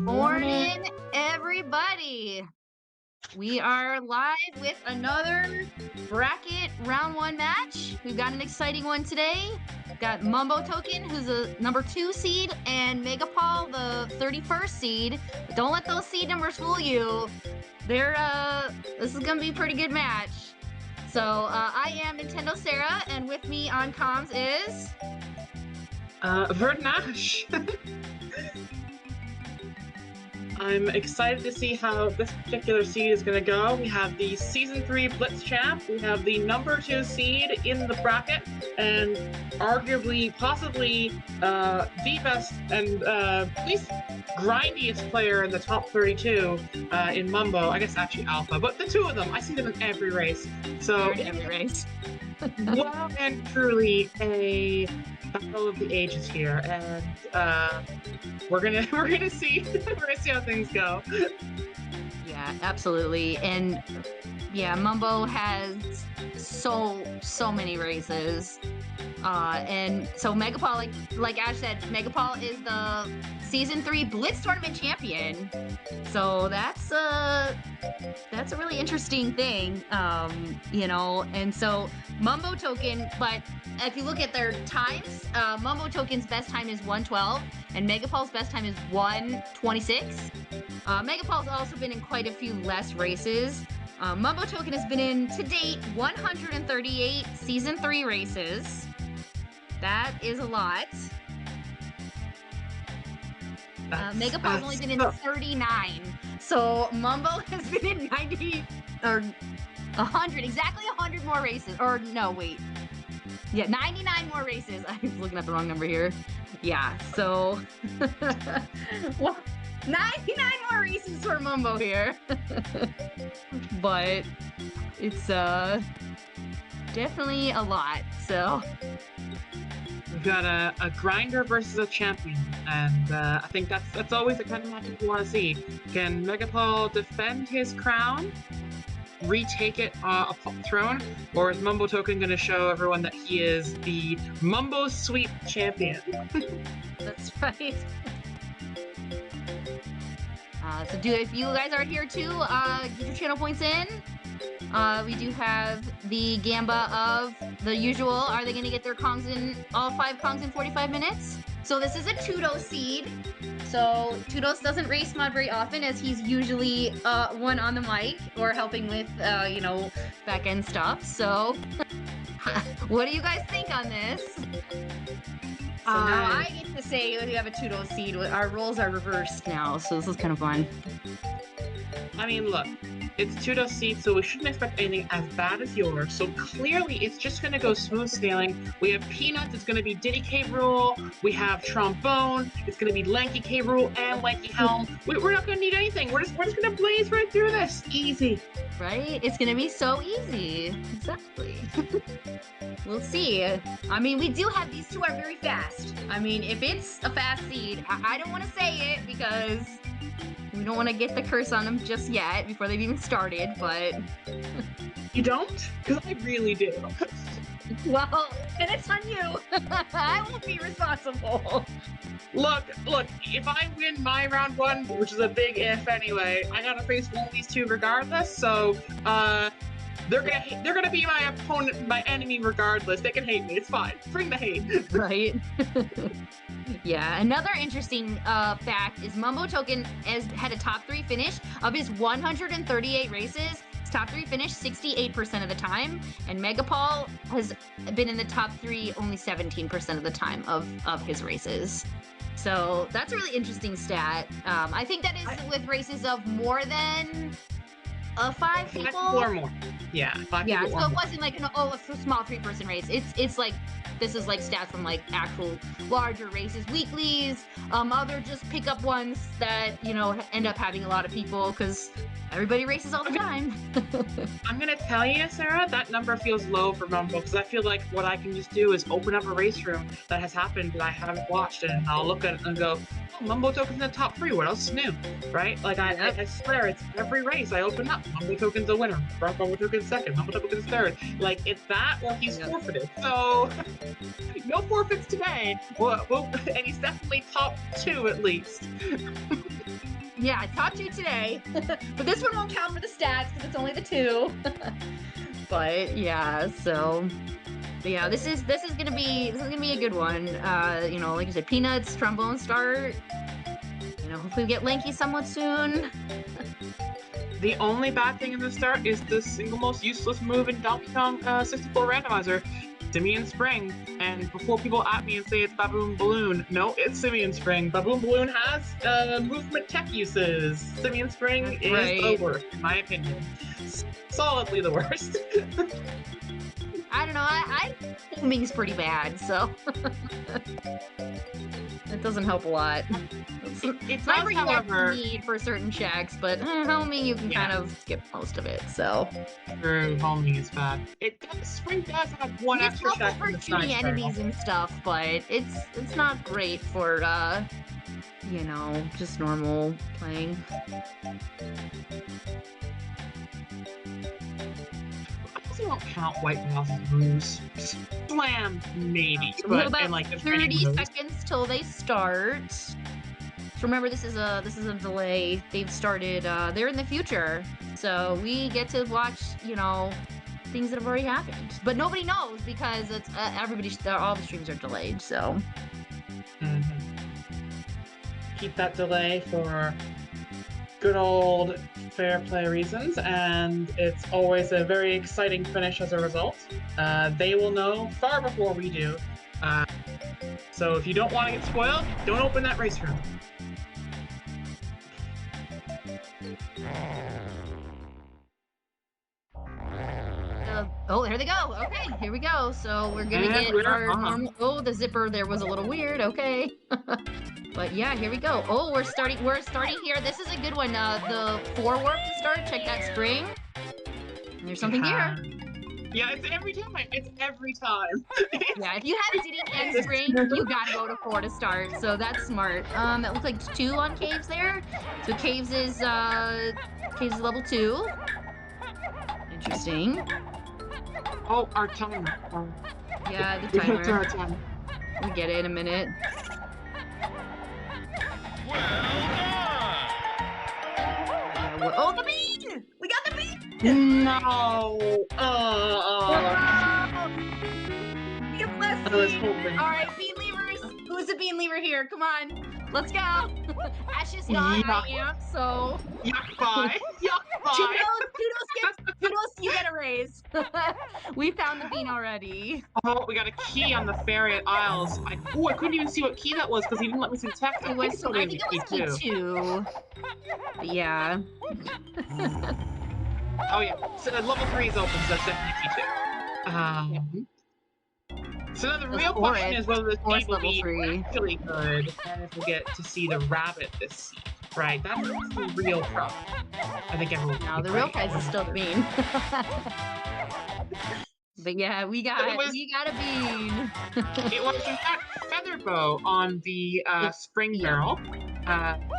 Morning, everybody. We are live with another bracket round 1 match. We've got an exciting one today. We've got MumboToken, who's a number 2 seed, and MegaPaul, the 31st seed. But don't let those seed numbers fool you. This is gonna be a pretty good match. So I am Nintendo Sarah, and with me on comms is Vernash. I'm excited to see how this particular seed is going to go. We have the Season 3 Blitz Champ, we have the number 2 seed in the bracket, and arguably, possibly, the best and least grindiest player in the top 32 in Mumbo. I guess actually Alpha, but the two of them, I see them in every race. So, every race. well and truly a battle of the ages here, and we're gonna see how things go. Yeah, absolutely. And yeah, Mumbo has so many races. And so MegaPaul, like Ash said, MegaPaul is the Season 3 Blitz Tournament champion. So that's a really interesting thing, you know. And so MumboToken, but if you look at their times, MumboToken's best time is 1:12, and MegaPaul's best time is 1:26. MegaPaul's also been in quite a few less races. MumboToken has been in, to date, 138 Season 3 races. That is a lot. MegaPaul's only been in 39. So Mumbo has been in 90 or 100, exactly 100 more races. Or no, wait. Yeah, 99 more races. I was looking at the wrong number here. Yeah, so well, 99 more races for Mumbo here. But it's definitely a lot. So we've got a grinder versus a champion, and I think that's always the kind of match you want to see. Can MegaPaul defend his crown, retake it upon the throne, or is MumboToken going to show everyone that he is the Mumbo Sweep champion? That's right. So if you guys are here too, get your channel points in. We do have the gamba of the usual. Are they going to get their Kongs in, all 5 Kongs in 45 minutes? So this is a Tudo seed. So Tudos doesn't race mod very often, as he's usually one on the mic or helping with, you know, back-end stuff. So what do you guys think on this? So now I get to say we have a Tudo seed. Our roles are reversed now, so this is kind of fun. I mean, look, it's Tudo's seed, so we shouldn't expect anything as bad as yours. So clearly, it's just going to go smooth sailing. We have Peanuts, it's going to be Diddy K. Rool. We have Trombone, it's going to be Lanky K. Rool and Lanky Helm. We're not going to need anything. We're just going to blaze right through this. Easy. Right? It's going to be so easy. Exactly. We'll see. I mean, we do have these two are very fast. I mean, if it's a fast seed, I don't want to say it because we don't want to get the curse on them just yet before they've even started, but... You don't? Because I really do. Well, then it's on you. I won't be responsible. Look, if I win my round 1, which is a big if anyway, I gotta face one of these two regardless, so, they're gonna be my opponent, my enemy regardless. They can hate me, it's fine. Bring the hate. Right? Yeah, another interesting fact is MumboToken had a top 3 finish of his 138 races. His top 3 finished 68% of the time, and MegaPaul has been in the top 3 only 17% of the time of his races. So that's a really interesting stat. I think that is with races of more than 5 people. 5 or more. Yeah, 5 yeah, people. So it wasn't like a small 3-person race. It's like, this is like stats from like actual larger races, weeklies, other just pickup ones that, you know, end up having a lot of people because everybody races all the time. I'm gonna tell you, Sarah, that number feels low for Mumbo because I feel like what I can just do is open up a race room that has happened that I haven't watched, and I'll look at it and go, oh, MumboToken's in the top 3, what else is new? Right? Like, I swear, it's every race I open up, MumboToken's a winner, MumboToken's second, MumboToken's third. Like, it's that or he's forfeited. So, no forfeits today. Well, and he's definitely top 2 at least. Yeah, top 2 today. But this one won't count for the stats because it's only the 2. But yeah, so yeah, this is gonna be a good one. You know, like I said, Peanuts, trombone start. You know, hopefully we get Lanky somewhat soon. The only bad thing in the start is the single most useless move in Donkey Kong 64 Randomizer, Simian Spring. And before people at me and say it's Baboon Balloon, no, it's Simian Spring. Baboon Balloon has movement tech uses. Simian Spring is the worst, in my opinion. Solidly the worst. I don't know, I think homing's pretty bad, so it doesn't help a lot. It's not not, however, need for certain checks, but homing you can kind of skip most of it. So true, homing is bad. Spring does have one extra check for shooting enemies and stuff, but it's not great for you know, just normal playing. I don't count White Mouse's moves. Slam, maybe. So we have about like 30 seconds till they start. So remember, this is a delay. They've started. They're in the future, so we get to watch, you know, things that have already happened. But nobody knows because it's all the streams are delayed. So keep that delay for good old fair play reasons, and it's always a very exciting finish as a result. They will know far before we do. So if you don't want to get spoiled, don't open that race room. Oh, here they go. Okay, here we go. So we're gonna get our normal. Oh, the zipper there was a little weird. Okay, but yeah, here we go. Oh, we're starting here. This is a good one. The 4 warp to start. Check that spring. And there's something here. Yeah, it's every time. Yeah, if you have Diddy and spring, you gotta go to 4 to start. So that's smart. It looks like 2 on caves there. So caves is level 2. Interesting. Oh, our timer. Yeah, the timer. Our timer. We get it in a minute. Oh, the bean! We got the bean! No! I was hoping. Alright, bean levers! Who's the bean lever here? Come on. Let's go! Ash is not, I am, so... Yuck, bye! Yuck, bye! Kudos, you get a raise. We found the bean already. Oh, we got a key on the Fariot Isles. I couldn't even see what key that was because he didn't let me see the text. I think it was key 2. But yeah. Oh yeah, so level 3 is open, so that's definitely key 2. So now the real question is whether this game will be actually good and if we'll get to see the rabbit this season. Right, that's the real problem. I think everyone. No, the real prize is still the bean. But yeah, we got a bean. It was in fact feather bow on the spring barrel,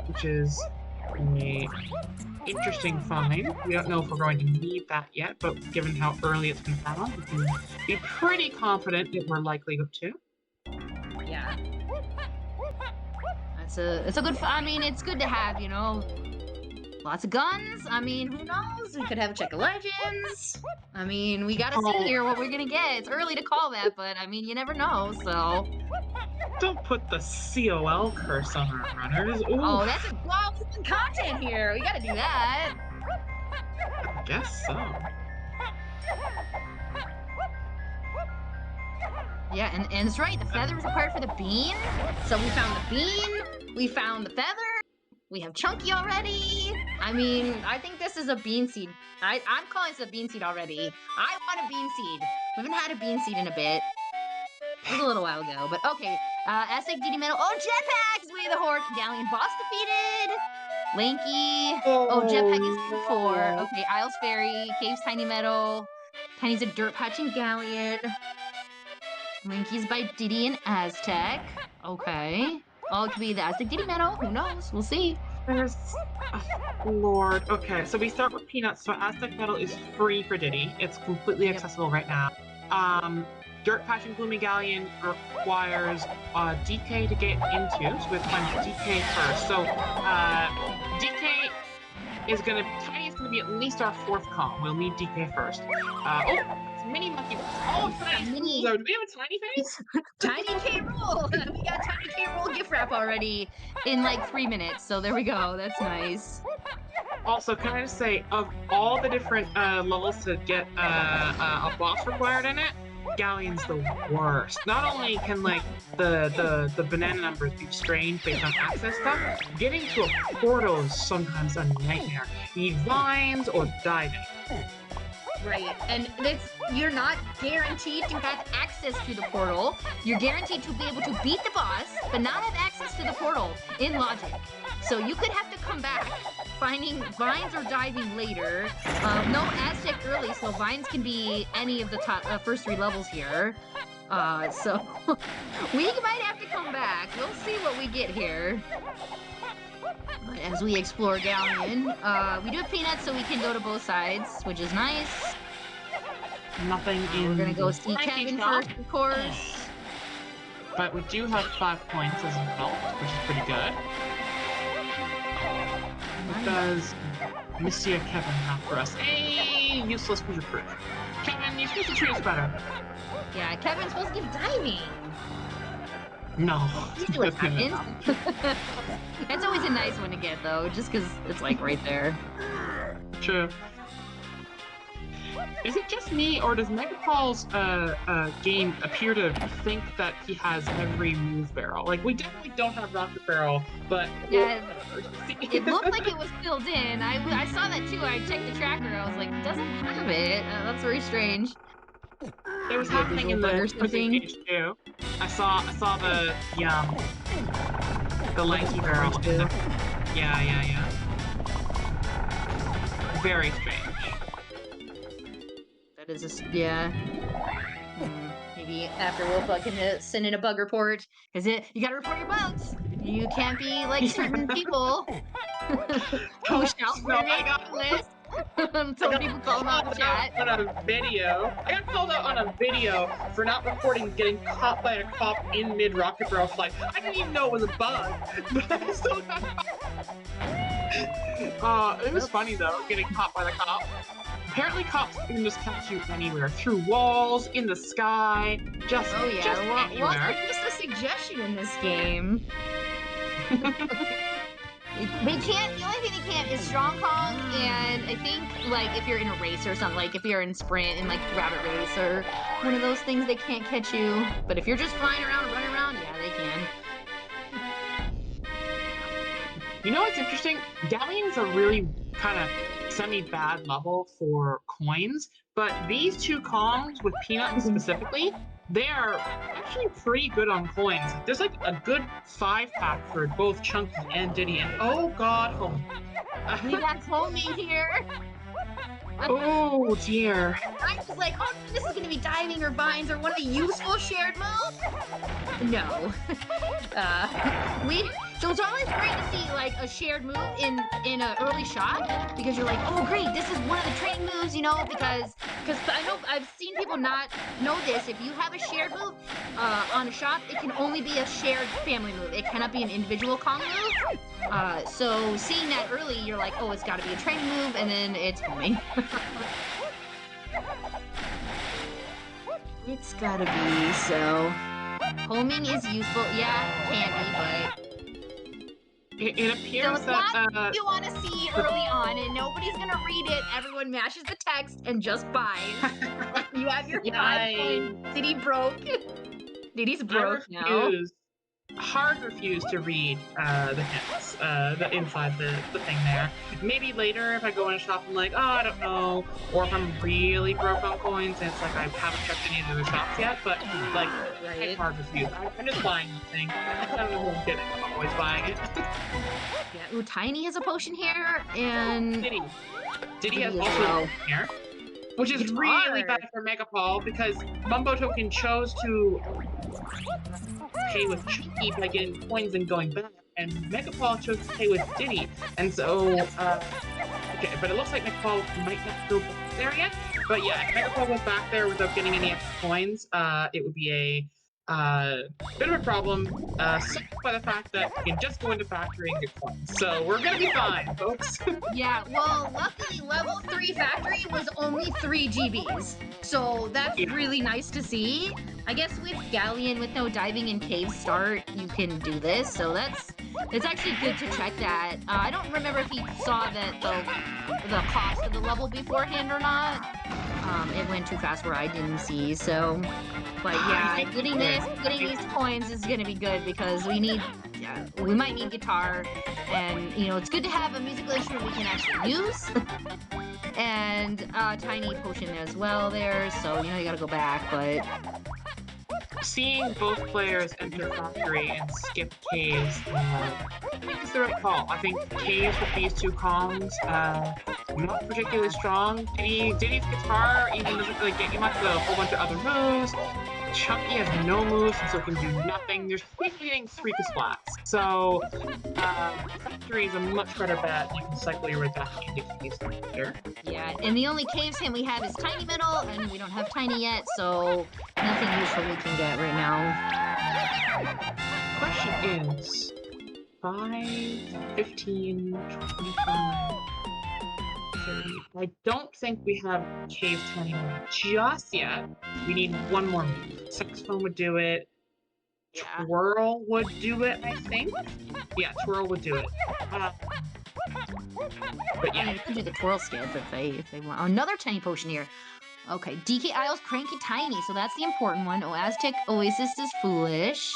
which is a interesting find. We don't know if we're going to need that yet, but given how early it's been found, we can be pretty confident that we're likely to. Yeah. It's a good. I mean, it's good to have, you know, lots of guns. I mean, who knows? We could have a check of legends. I mean, we gotta see here what we're gonna get. It's early to call that, but I mean, you never know. So don't put the COL curse on our runners. Ooh. Oh, that's some content here. We gotta do that. I guess so. Yeah, and it's right. The feather is required for the bean. So we found the bean. We found the feather. We have Chunky already. I mean, I think this is a bean seed. I'm calling this a bean seed already. I want a bean seed. We haven't had a bean seed in a bit. It was a little while ago, but okay. Aztec DD Medal. Oh, Jetpacks! We the Horde. Galleon boss defeated. Lanky. Oh, Jetpack is 4. Okay, Isles Fairy. Caves Tiny Medal. Tiny's a dirt patch in Galleon. Lanky's by Diddy and Aztec. Okay. Oh, it could be the Aztec Diddy Medal. Who knows? We'll see. There's... Oh, Lord. Okay, so we start with Peanuts. So Aztec Medal is free for Diddy. It's completely accessible right now. Dirt Patch and Gloomy Galleon requires DK to get into. So we have to find DK first. So DK Tiny is gonna be at least our 4th call. We'll need DK first. It's Mini Monkey. Oh, Tiny Mini. Do we have a Tiny face? Tiny K. Rool. We got Tiny K. Rool gift wrap already in like 3 minutes. So there we go. That's nice. Also, can I just say, of all the different levels to get a boss required in it, Galleon's the worst. Not only can like the banana numbers be strange based on access stuff, getting to a portal is sometimes a nightmare. You need vines or diving. Right, and you're not guaranteed to have access to the portal. You're guaranteed to be able to beat the boss, but not have access to the portal in logic. So you could have to come back, finding vines or diving later. No Aztec early, so vines can be any of the first 3 levels here. So we might have to come back. We'll see what we get here. But as we explore Galleon, we do have peanuts, so we can go to both sides, which is nice. Nothing in. We're gonna go see Kevin first, of course. But we do have 5 points as a result, which is pretty good. What does Monsieur Kevin have for us? A useless push proof. Kevin, you're supposed to treat us better. Yeah, Kevin's supposed to give diving. No. Usually happens. That's always a nice one to get, though, just because it's like right there. True. Is it just me, or does MegaPaul's game appear to think that he has every move barrel? Like, we definitely don't have rocket barrel, but yeah, it looked like it was filled in. I saw that too. I checked the tracker. I was like, it doesn't have it. That's very strange. It was happening in the presentation too. I saw the Lanky barrel. Yeah. Very strange. That is yeah. Maybe after we'll can send in a bug report. Is it? You gotta report your bugs. You can't be like certain people who shout for your list. Some people call them out in chat. On a video. I got called out on a video for not reporting getting caught by a cop in mid-rocket barrel flight. I didn't even know it was a bug, but I still got caught. It was funny though, getting caught by the cop. Apparently cops can just catch you anywhere. Through walls, in the sky, just anywhere. Well, there's just a suggestion in this game. They can't, the only thing they can't is Strong Kong, and I think, like, if you're in a race or something, like, if you're in Sprint and, like, Rabbit Race or one of those things, they can't catch you. But if you're just flying around and running around, yeah, they can. You know what's interesting? Galleon's a really kind of semi-bad level for coins, but these 2 Kongs, with Peanut specifically, they are actually pretty good on coins. There's like a good 5-pack for both Chunky and Diddy, and oh god, Home. We got homing here. Oh dear. I was like, oh, this is gonna be diving or vines or one of the useful shared moves. No. So it's always great to see like a shared move in an early shot, because you're like, oh great, this is one of the training moves, you know, because I know I've seen people not know this. If you have a shared move on a shot, it can only be a shared family move. It cannot be an individual Kong move. So seeing that early, you're like, oh, it's got to be a training move, and then it's homing. It's gotta be, so homing is useful. Yeah, can be, but it appears so that you want to see early on, and nobody's gonna read it. Everyone mashes the text and just buys. You have your 5 points. Diddy broke. Diddy's broke now. Hard refuse to read the hints inside the thing there. Maybe later if I go in a shop and like, oh, I don't know, or if I'm really broke on coins and it's like I haven't checked any of the shops yet, but like, it's hard refuse. I'm just buying the thing. I don't know who I'm getting, I'm always buying it. Yeah, ooh, Tiny has a potion here, and Diddy has also a potion here. Which is really bad for MegaPaul, because MumboToken chose to pay with Chunky by getting coins and going back, and MegaPaul chose to pay with Diddy. And so, okay, but it looks like MegaPaul might not go back there yet. But yeah, if MegaPaul goes back there without getting any extra coins, it would be bit of a problem, simply by the fact that you can just go into factory and get coins. So we're gonna be fine, folks. Yeah, well, luckily level 3 factory was only 3 GBs. So that's really nice to see. I guess with Galleon, with no diving and cave start, you can do this. So it's actually good to check that. I don't remember if he saw that the cost of the level beforehand or not. It went too fast where I didn't see, so. But yeah, getting these coins is gonna be good because we might need guitar, and you know it's good to have a musical instrument we can actually use, and tiny potion as well there. So you know you gotta go back, but seeing both players enter factory and skip caves, I think it's the right call. I think caves with these two comms, not particularly strong. Diddy's guitar even doesn't really get you much, with a whole bunch of other moves. Chunky has no moves, and so can do nothing. There's hitting 3 splats. So, factory is a much better bet. You can cycle your way back into caves later. Yeah, and the only caves hint we have is Tiny Metal, and we don't have Tiny yet, so nothing useful we can get right now. Question is 5, 15, 25, 30. I don't think we have cave Tiny Metal just yet. We need one more move. Saxophone would do it. Yeah. Twirl would do it, I think. Yeah, Twirl would do it. But yeah, you can do the twirl skip if they want. Oh, another tiny potion here. Okay, DK Isles Cranky Tiny, so that's the important one. Oh, Aztec Oasis is foolish.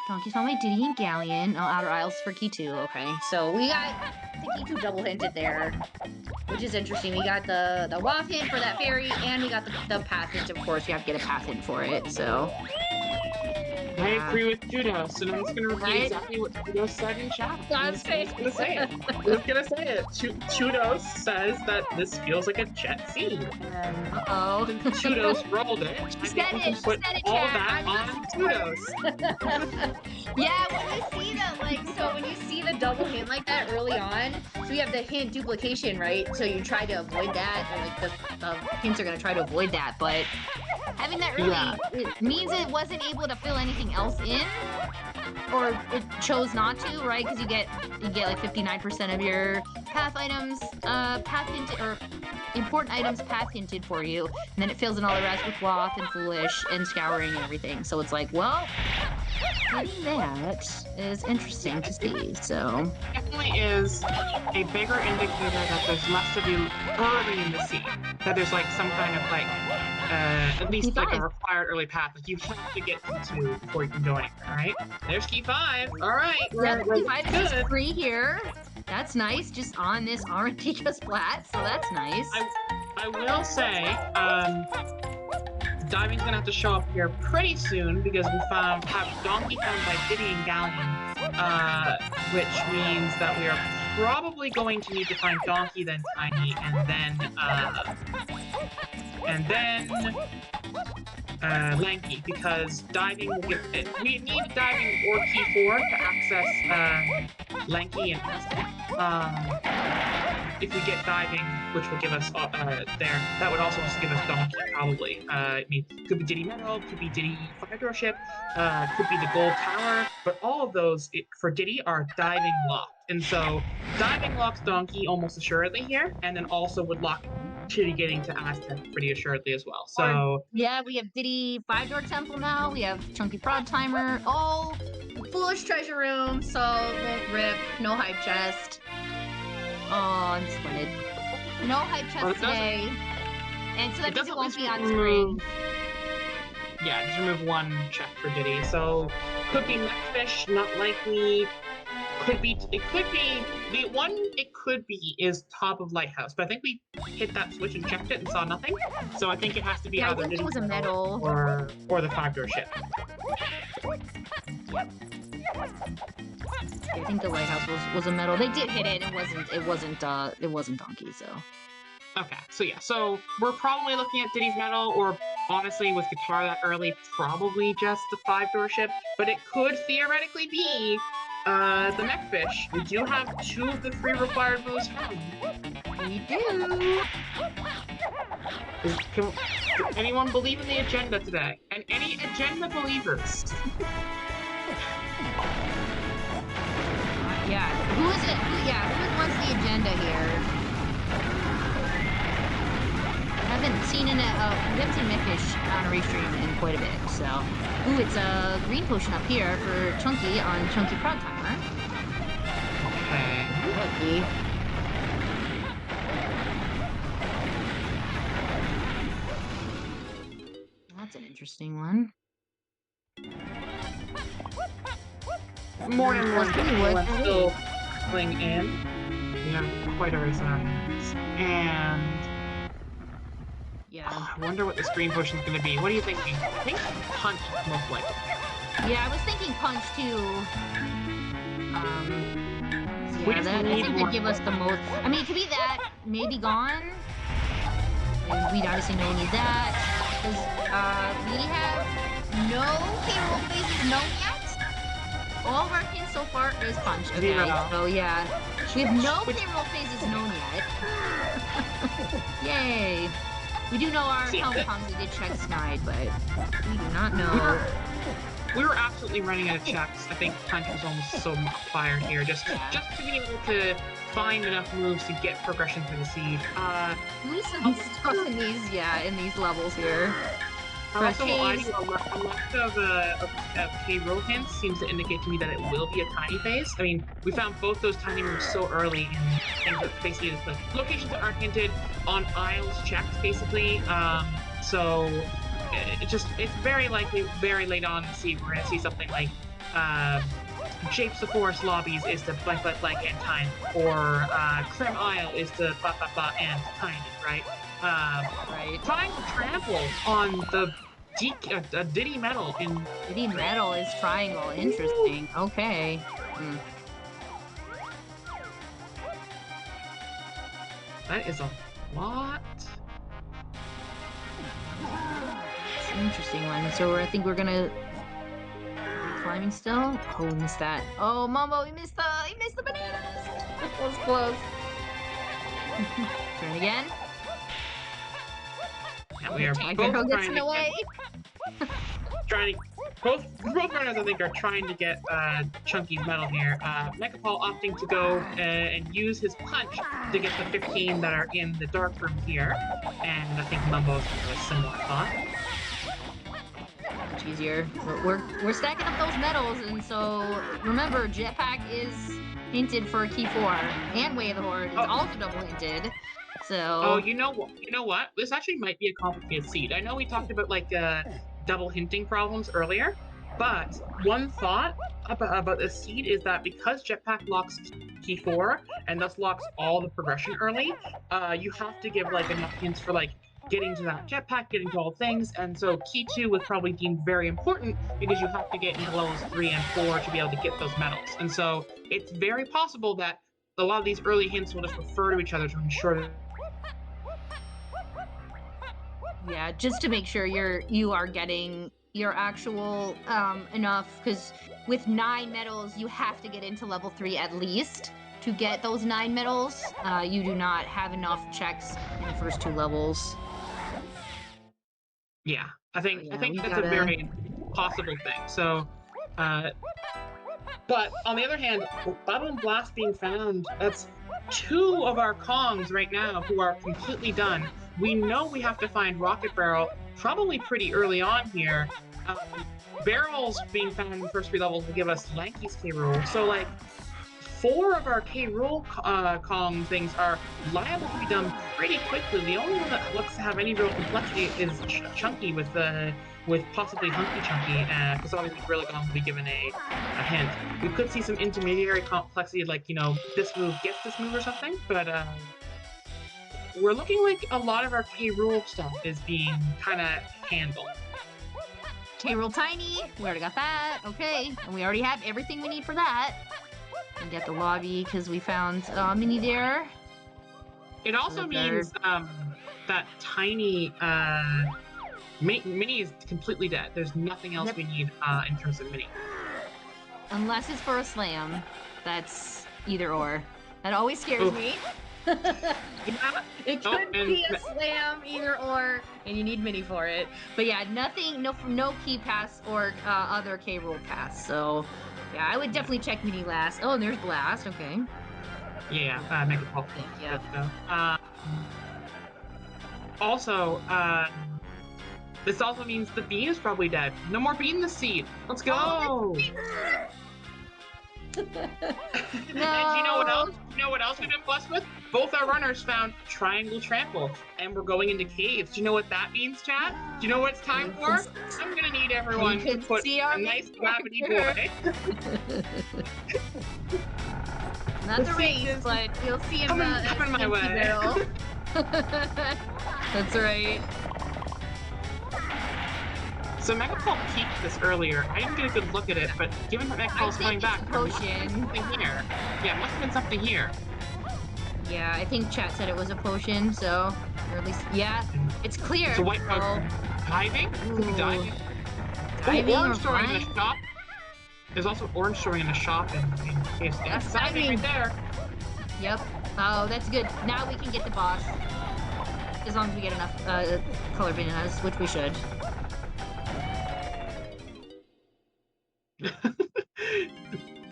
Donkey's Mom by Diddy and Galleon. Oh, Outer Isles for Key 2. Okay, so we got the Key 2 double hinted there, which is interesting. We got the WAF hint for that fairy, and we got the path hint. Of course, you have to get a path hint for it. So. I agree with Judos, and I'm just going to repeat exactly what Judos said in chat. I'm just going to say it. I'm just going to say it. Judos says that this feels like a jet seed. Uh-oh. Judos rolled it. I think we can put all that on Judos. Yeah, when you see the double hint like that early on, so you have the hint duplication, right? So you try to avoid that, or like the hints are going to try to avoid that, but having that early, it means it wasn't able to fill anything else in, or it chose not to, right? Because you get like 59% of your path items, path hinted, or important items path hinted for you, and then it fills in all the rest with WAF and Foolish and Scouring and everything. So it's like, well, getting that is interesting to see. So definitely is a bigger indicator that there's less to do early in the scene. That there's like some kind of like at least like a required early path. Like you have to get to before you can go anywhere, right? There's key 5. All right, key 5 is just free here. That's nice, just on this Arantika splat, so that's nice. I will say, diving's gonna have to show up here pretty soon because we have Donkey found by Diddy and Galleon, which means that we are probably going to need to find Donkey, then Tiny, and then Lanky, because diving will give it. We need diving or key 4 to access Lanky and Aztec. If we get diving, which will give us there, that would also just give us Donkey, probably. I mean, could be Diddy Medal, could be Diddy Fire Ship, could be the Gold Tower, but all of those for Diddy are diving locked. And so diving locks Donkey almost assuredly here, and then also would lock Diddy getting to Aztec pretty assuredly as well. So yeah, we have Diddy 5-door temple now. We have Chunky Prod Timer. Oh, Foolish Treasure Room. So won't rip. No hype chest. Oh, I'm disappointed. No hype chest today. And so that means it won't be on screen. Yeah, just remove 1 check for Diddy. So could be Neckfish, not likely. It could be the one it could be is top of Lighthouse, but I think we hit that switch and checked it and saw nothing. So I think it has to be either it was a medal or the 5-door ship. Yep. I think the Lighthouse was a medal. They did hit it. It wasn't Donkey, so. Okay, so yeah, so we're probably looking at Diddy's Medal, or honestly, with guitar that early, probably just the 5-door ship, but it could theoretically be the Neckfish. We do have 2 of the 3 required moves found. We do. Can anyone believe in the agenda today? And any agenda believers? Yeah, who is it? Who wants the agenda here? We haven't seen Mifish on a race stream in quite a bit, so. Ooh, it's a green potion up here for Chunky on Chunky Prod Timer. Okay. Lucky. That's an interesting one. Morning, still pulling in. Yeah, quite a race on our hands. And yeah, I wonder what this green potion is going to be. What are you thinking? I think punch most likely. Yeah, I was thinking punch too. Yeah, that I think would give us the most. I mean, it could be that, maybe gone. And we obviously know we need that because we have no payroll phases known yet. All of our hints so far is punch. Okay, so yeah, we have no payroll phases known yet. Yay! We do know our Helm Punks did check snide, but we do not know. We were absolutely running out of checks. I think punch was almost so fired here, just to be able to find enough moves to get progression through the seed. Who's stuff in these levels here? Also, a lot of K-roll hints seems to indicate to me that it will be a tiny phase. I mean, we found both those tiny moves so early in things that basically the locations that aren't hinted on aisles checks, basically. So it's very likely very late on in the seed we're gonna see something like Japes the Forest lobbies is the blank and time, or Crim Isle is the blah and tiny, right? Right. Trying to trample on the Diddy Medal in Diddy Medal is triangle. Interesting. Okay. That is a lot. It's an interesting one. So I think we're gonna climbing still. Oh, we missed that. Oh, Mumbo, he missed the bananas. That was close. Turn again. Yeah, we are both both runners, I think, are trying to get Chunky's medal here. MegaPaul opting to go and use his punch to get the 15 that are in the dark room here, and I think Mumbo's a similar thought. Much easier. We're stacking up those medals, and so remember, Jetpack is hinted for key 4, and Way of the Horde is also double hinted. So. Oh, you know what? This actually might be a complicated seed. I know we talked about like double hinting problems earlier, but one thought about this seed is that because Jetpack locks key 4 and thus locks all the progression early, you have to give like enough hints for like getting to that jetpack, getting to all things, and so key 2 was probably deemed very important because you have to get into levels 3 and 4 to be able to get those medals. And so it's very possible that a lot of these early hints will just refer to each other to ensure that. Yeah, just to make sure you are getting your actual enough, because with 9 medals you have to get into level 3 at least to get those 9 medals. You do not have enough checks in the first 2 levels. Yeah, I think that's a very possible thing. So, but on the other hand, Battle and Blast being found, that's 2 of our Kongs right now who are completely done. We know we have to find Rocket Barrel probably pretty early on here. Barrels being found in the first 3 levels will give us Lanky's K-Rool. So, like, 4 of our K-Rool Kong things are liable to be done pretty quickly. The only one that looks to have any real complexity is Chunky with possibly Hunky Chunky, because obviously Gorilla will be given a hint. We could see some intermediary complexity, like, you know, this move gets this move or something, but we're looking like a lot of our K-Rool stuff is being kind of handled. K-Rool Tiny, we already got that, okay, and we already have everything we need for that. And get the lobby because we found Mini there. It also means that Tiny Mini is completely dead. There's nothing else we need in terms of Mini. Unless it's for a slam. That's either or. That always scares me. Yeah. It could be a slam, either or, and you need mini for it. But yeah, nothing, no key pass or other K rule pass. So yeah, I would definitely check mini last. Oh, and there's blast. Okay. Yeah, MegaPaul. Yeah. Also, this also means the bean is probably dead. No more bean this seed. Let's go. Oh, no. And you know what else? You know what else we've been blessed with? Both our runners found triangle trample, and we're going into caves. Do you know what that means, chat? Do you know what it's time for? I'm gonna need everyone to put a nice gravity boy. Not the race, but you'll see him coming my way. Barrel. That's right. So MegaPaul peeked this earlier. I didn't get a good look at it, but given that MegaPaul's coming back, there must have been something here. Yeah, must have been something here. Yeah, I think chat said it was a potion, so, or at least, yeah, it's clear. It's a white diving? Could be diving. Diving or orange storing in flying? the shop. There's also orange storing in the shop in case. That's diving right there. Yep. Oh, that's good. Now we can get the boss. As long as we get enough color bananas, which we should.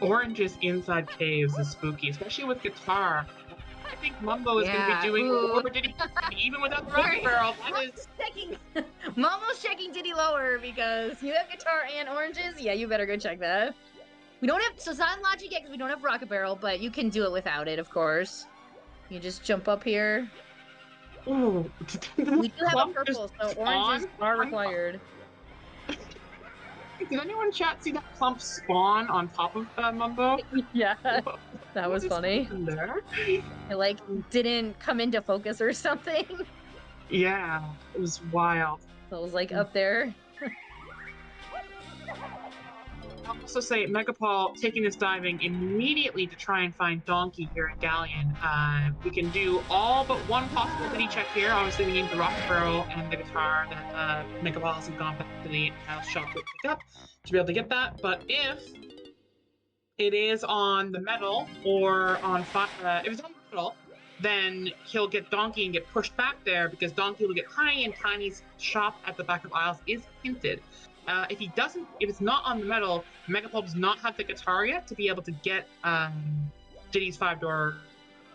Oranges inside caves is spooky, especially with guitar. I think Mumbo is going to be doing more Diddy, even without the rocket barrel. That is checking. Mumbo's checking Diddy lower because you have guitar and oranges. Yeah, you better go check that. We don't have, so it's not logic yet because we don't have rocket barrel, but you can do it without it, of course. You just jump up here. Ooh. We do have a purple, so oranges are required. Did anyone chat see that clump spawn on top of Mumbo? Yeah, that was funny. There? It like didn't come into focus or something. Yeah, it was wild. So it was like up there. I'll also say MegaPaul taking this diving immediately to try and find Donkey here at Galleon. We can do all but one possible Diddy check here. Obviously, we need the rocket barrel and the guitar that MegaPaul hasn't gone back to the house shop to pick up to be able to get that. But if it is on the medal or on if it's on the medal, then he'll get Donkey and get pushed back there because Donkey will get Tiny, and Tiny's shop at the back of aisles is hinted. If he doesn't, if it's not on the medal, MegaPaul does not have the guitar yet to be able to get Diddy's 5-door,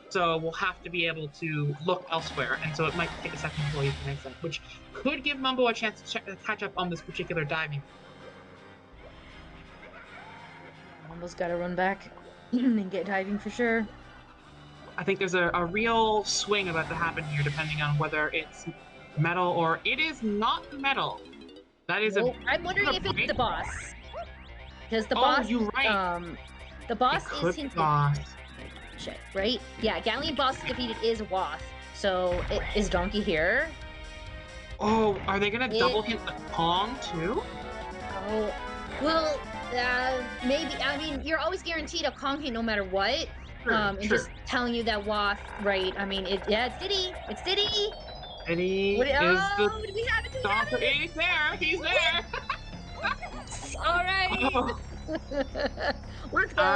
so we'll have to be able to look elsewhere, and so it might take a second before he can exit, which could give Mumbo a chance to catch up on this particular diving. Mumbo's got to run back and get diving for sure. I think there's a real swing about to happen here, depending on whether it's medal or it is not the medal. That is I'm wondering if it's the boss. Because the boss, you're right. The boss is hinted. Boss. Shit, right? Yeah, Galleon boss defeated is Wath. So is Donkey here? Oh, are they gonna double hit the Kong too? Oh, well, maybe. I mean, you're always guaranteed a Kong hit no matter what. And just telling you that Wath, right? I mean, it's Diddy. It's Diddy. Diddy do we have it? He's there. He's there. All right. Oh. Let's go. All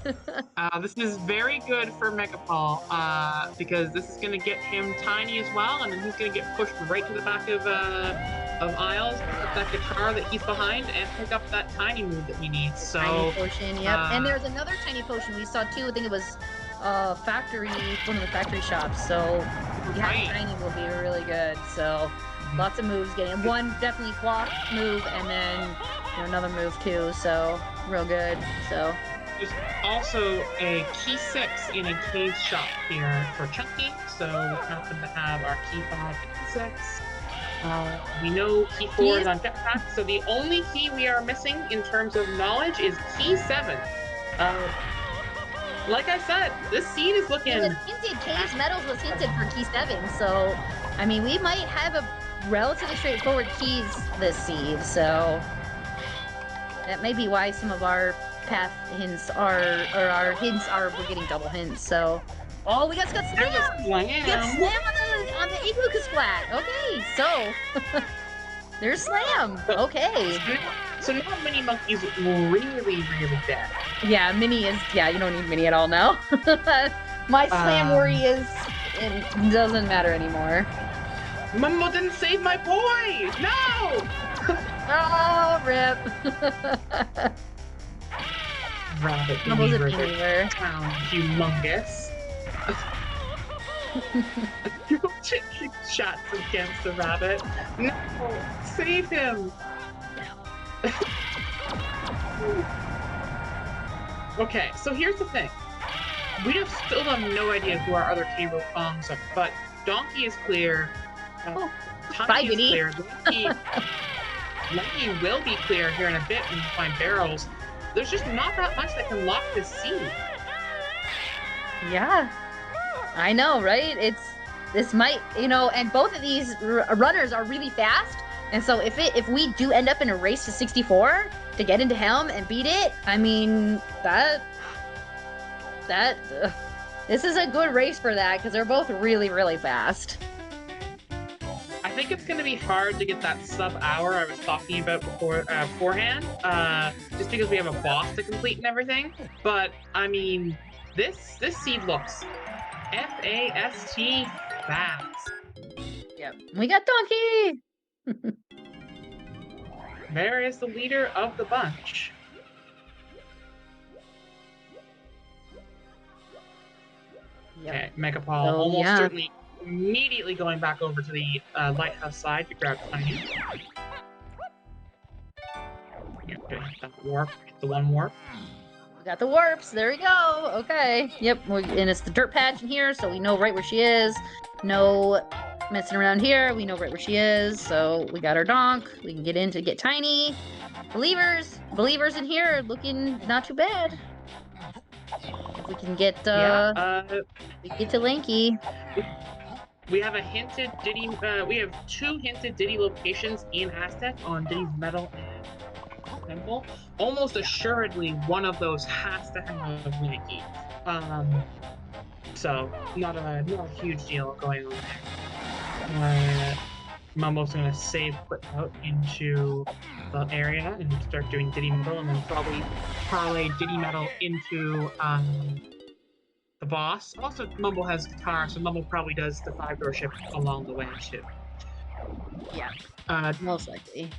right. This is very good for MegaPaul because this is going to get him Tiny as well, and then he's going to get pushed right to the back of aisles with that guitar that he's behind and pick up that Tiny move that he needs. So Tiny potion, yep. And there's another Tiny potion we saw too. I think it was factory, one of the factory shops. So yeah, Tiny will be really good. So lots of moves getting one definitely walk move, and then another move too. So real good. So. There's also a key 6 in a cave shop here for Chunky, so we happen to have our key 5 and key 6. We know key 4 is on Jetpack, so the only key we are missing in terms of knowledge is key 7. Like I said, this seed is looking... It was hinted, Cave's Medals was hinted for key 7, so, I mean, we might have a relatively straightforward keys this seed, so that may be why some of our path hints are, or our hints are, we're getting double hints, so. Oh, we got slam! We got slam on the Igloo Splat! Okay, so. There's slam! Okay. So now Mini Monkey's really, really dead. Yeah, Mini is, yeah, you don't need Mini at all now. My slam worry is it doesn't matter anymore. Mumbo didn't save my boy! No! Oh, rip. Rabbit Mumbo's a believer. believer. Humongous. Shots against the rabbit. No! Save him! Okay, so here's the thing. We still have no idea who our other K-Roll Kongs are, but Donkey is clear. Tiny is clear. Lanky will be clear here in a bit when we find barrels. There's just not that much that can lock this seed. Yeah, I know, right? This might, you know, and both of these runners are really fast, and so if we do end up in a race to 64 to get into Helm and beat it, I mean this is a good race for that because they're both really, really fast. I think it's going to be hard to get that sub-hour I was talking about beforehand, just because we have a boss to complete and everything. But, I mean, this seed looks F-A-S-T fast. Yep. We got Donkey! There is the leader of the bunch. Yep. Okay, MegaPaul certainly immediately going back over to the lighthouse side to grab Tiny. Okay, that warp, the one warp. We got the warps, there we go. Okay, yep, and it's the dirt patch in here, so we know right where she is. No messing around here, we know right where she is, so we got our donk. We can get in to get Tiny. Believers in here looking not too bad. If we can get get to Lanky. We have a hinted Diddy. We have 2 hinted Diddy locations in Aztec on Diddy's Medal and Temple. Almost assuredly, one of those has to have a Lanky. So not a huge deal going on there. Mumbo's gonna save quick out into the area and start doing Diddy Medal, and then probably parlay Diddy Medal into the boss. Also, Mumbo has guitar, so Mumbo probably does the 5-door ship along the way too. Yeah, most likely.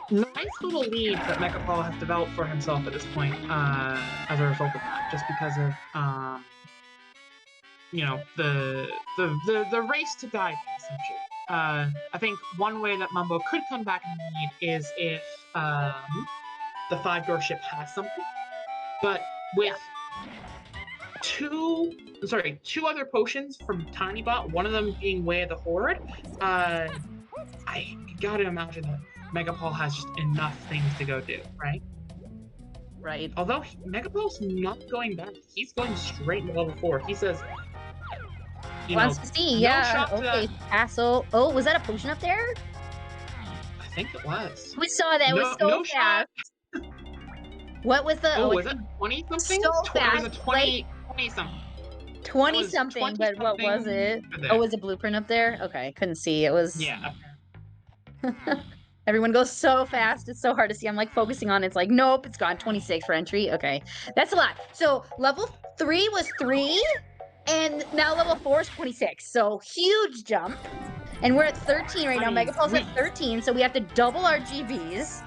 Nice little lead that MegaPaul has developed for himself at this point, as a result of that, just because of you know, the race to die, essentially. I think one way that Mumbo could come back in the lead is if the 5-door ship has something, but with two other potions from TinyBot, one of them being Way of the Horde, I gotta imagine that MegaPaul has just enough things to go do, right? Right. Although MegaPaul's not going back, he's going straight to level 4. He says, wants to see, yeah. Okay, asshole. Oh, was that a potion up there? I think it was. We saw that. It was so fast. What was the? Oh, was it 20 something? So fast. Or was it 20 something? 20 something, but what was it? Oh, was it blueprint up there? Okay, I couldn't see. It was. Yeah. Everyone goes so fast. It's so hard to see. I'm like focusing on it. It's like, nope, it's gone. 26 for entry. Okay, that's a lot. So level 3 was 3. And now level 4 is 26, so huge jump. And we're at 13 right now. MegaPaul's at 13, so we have to double our GBs.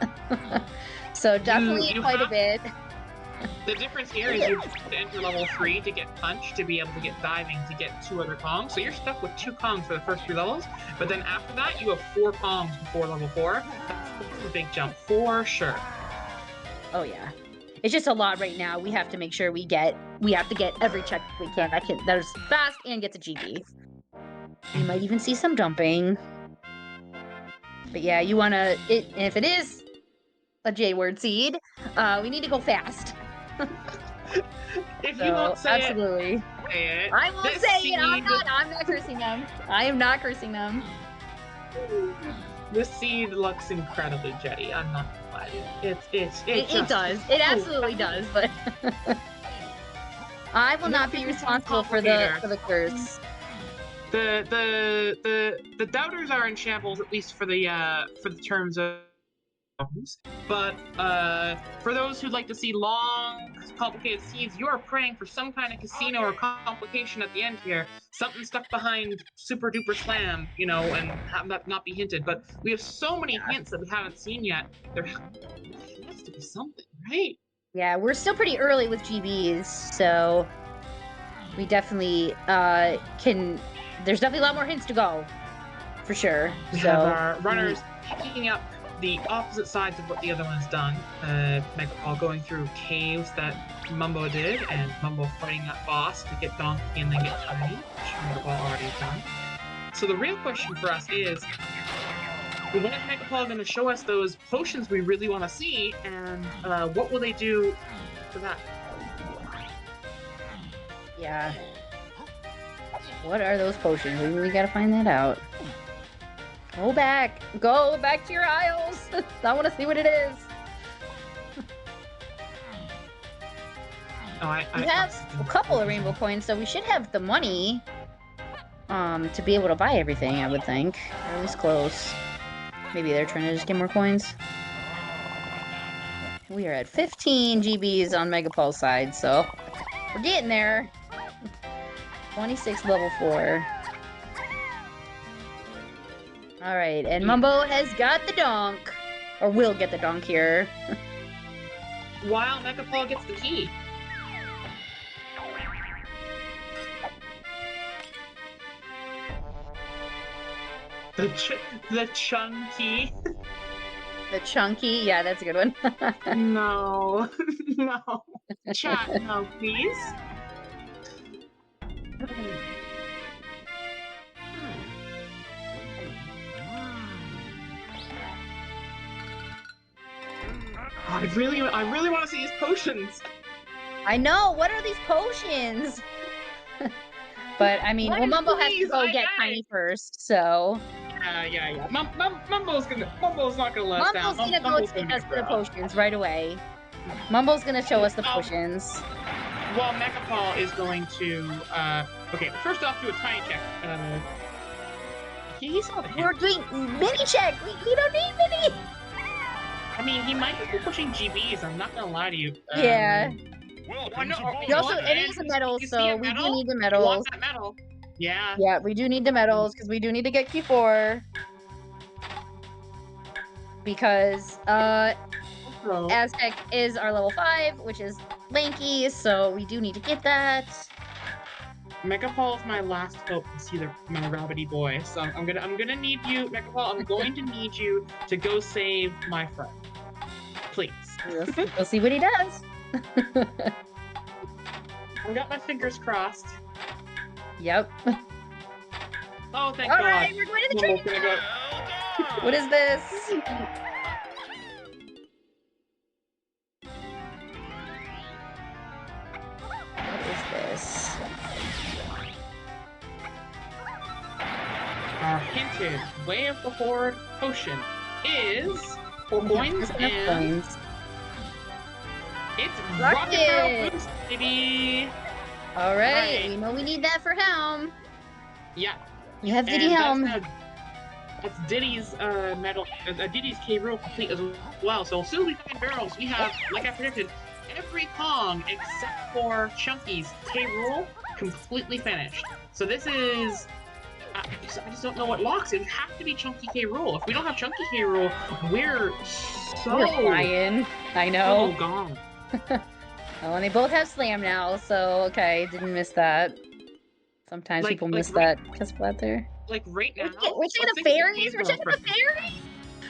So definitely quite a bit. The difference here is you have to enter level 3 to get punch, to be able to get diving, to get 2 other Kongs. So you're stuck with 2 Kongs for the first 3 levels, but then after that, you have 4 Kongs before level 4. That's a big jump for sure. Oh yeah. It's just a lot right now. We have to make sure we have to get every check we can that is fast and get the GB. You might even see some dumping. But yeah, you wanna if it is a J-word seed, we need to go fast. If you won't say absolutely. It, I won't say it. I'm not cursing them. I am not cursing them. This seed looks incredibly jetty. I'm not gonna lie to you. It does. It absolutely does. But I will not be responsible for the curse. The doubters are in shambles, at least for the terms of But for those who'd like to see long, complicated seeds, you are praying for some kind of casino or complication at the end here. Something stuck behind Super Duper Slam, you know, and have that not be hinted. But we have so many hints that we haven't seen yet. There has to be something, right? Yeah, we're still pretty early with GBs, so we definitely can. There's definitely a lot more hints to go, for sure. We have our runners picking up the opposite sides of what the other one's done. MegaPaul going through caves that Mumbo did, and Mumbo fighting that boss to get Donkey and then get Tiny, which MegaPaul already done. So the real question for us is, when is MegaPaul going to show us those potions we really want to see, and what will they do for that? Yeah. What are those potions? We gotta find that out. Go back to your aisles. I want to see what it is. We have a couple of rainbow coins, so we should have the money to be able to buy everything, I would think. Or at least close. Maybe they're trying to just get more coins. We are at 15 GBs on MegaPaul's side, so we're getting there. 26 level 4. Alright, and Mumbo has got the donk. Or will get the donk here. While MegaPaul gets the key. The chunky. The chunky? Yeah, that's a good one. No. No. Chat, no, please. I really want to see these potions. I know. What are these potions? But I mean, well, Mumbo has to go get Tiny first, so. Yeah. Mumbo's not gonna let us down. Mumbo's gonna go take us for the potions right away. Mumbo's gonna show us the potions. Well, MegaPaul is going to. Okay, first off, do a Tiny check. He's not. We're doing mini check. We don't need mini. I mean, he might be pushing GBs. I'm not gonna lie to you. Yeah. It is a medal, so we do need the medals. Want that medal? Yeah. Yeah, we do need the medals because we do need to get Q4. Because Aztec is our level 5, which is Lanky, so we do need to get that. MegaPaul is my last hope to see my rabbity boy. So I'm gonna need you, MegaPaul. I'm going to need you to go save my friend, please. We'll see what he does. I've got my fingers crossed. Yep. Oh, thank God! God! Alright, we're going to the training. What is this? What is this? Our hinted Way of the Horde potion is 4 coins and it's Rocket Barrel Boost, baby! Alright, we know we need that for Helm. Yeah. We have Diddy Helm. That's Diddy's medal, Diddy's K Rool complete as well. So as soon as we find barrels, we have, like I predicted, every Kong except for Chunky's K Rool completely finished. So this is. I just don't know what locks. It would have to be Chunky K Rool. If we don't have Chunky K Rool, we're flying. I know. Oh, gone. Oh, and they both have Slam now, so okay, didn't miss that. Sometimes people miss that spot there. Like right now. We're checking the fairies? We're checking the fairies?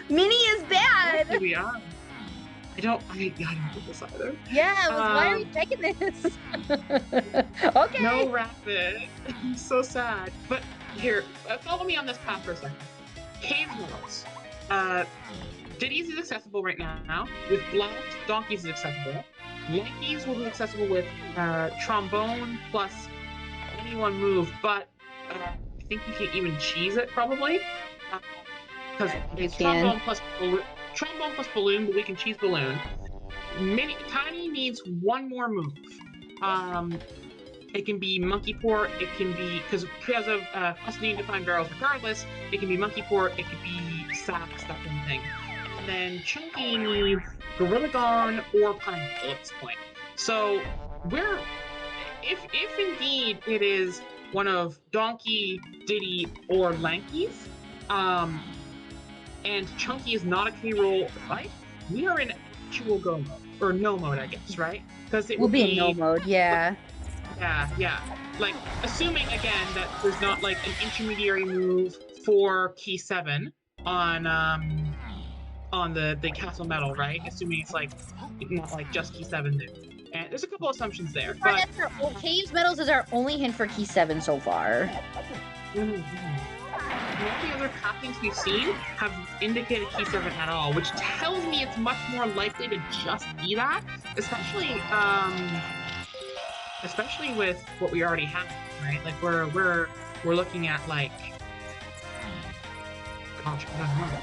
Mini is bad! We are. I don't think this either. Yeah, why are we checking this? Okay. No rapid. I'm so sad. But here, follow me on this path for a second. Cave medals. Diddy's is accessible right now. With Black, Donkey's is accessible. Yankees will be accessible with Trombone plus any one move, but I think we can even cheese it probably. Because it's Trombone plus Balloon, but we can cheese Balloon. Tiny needs one more move. It can be Monkeyport, it can be, because of us needing to find barrels regardless, it can be Monkeyport, it could be Sack, that kind of thing. and then Chunky needs Gorilla Gone or Pineapple at this point. So if indeed it is one of Donkey, Diddy, or Lanky's, and Chunky is not a key roll fight, we are in actual go mode, or no mode, I guess, right? Because it We'll will be in no mode, yeah. Yeah. Like, assuming again that there's not like an intermediary move for key 7 on the Castle Medal, right? Assuming it's like not like just key 7 there. And there's a couple assumptions there, but Caves Medals is our only hint for key 7 so far. none of the other pathings we've seen have indicated key 7 at all, which tells me it's much more likely to just be that, especially with what we already have, right? Like we're looking at like, gosh, I don't know.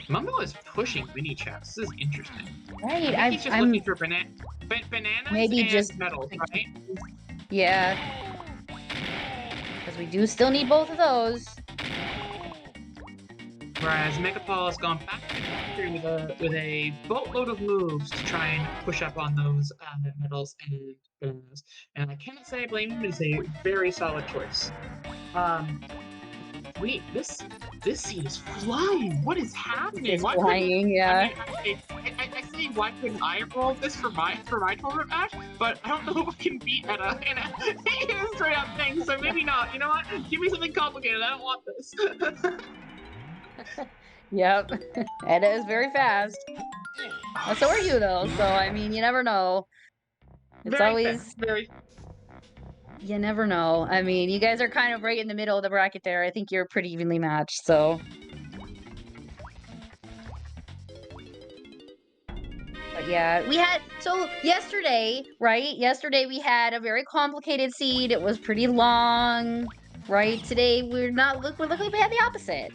Mumbo is pushing mini checks. This is interesting. Right, he's just looking for bananas maybe and just medals, right? Yeah. Because we do still need both of those. Whereas MegaPaul has gone back with a boatload of moves to try and push up on those medals and bananas. And I cannot say I blame him. It's a very solid choice. This seed is flying. What is happening? It's flying, yeah. I say, why couldn't I roll this for my tournament match? But I don't know if I can beat in a straight up thing. So maybe not. You know what? Give me something complicated. I don't want this. Yep. Edda is very fast. So are you, though. So, I mean, you never know. It's very always... very. You never know. I mean, you guys are kind of right in the middle of the bracket there. I think you're pretty evenly matched, so... But yeah, we had... So, yesterday, right? Yesterday we had a very complicated seed. It was pretty long, right? Today we're looking like we had the opposite.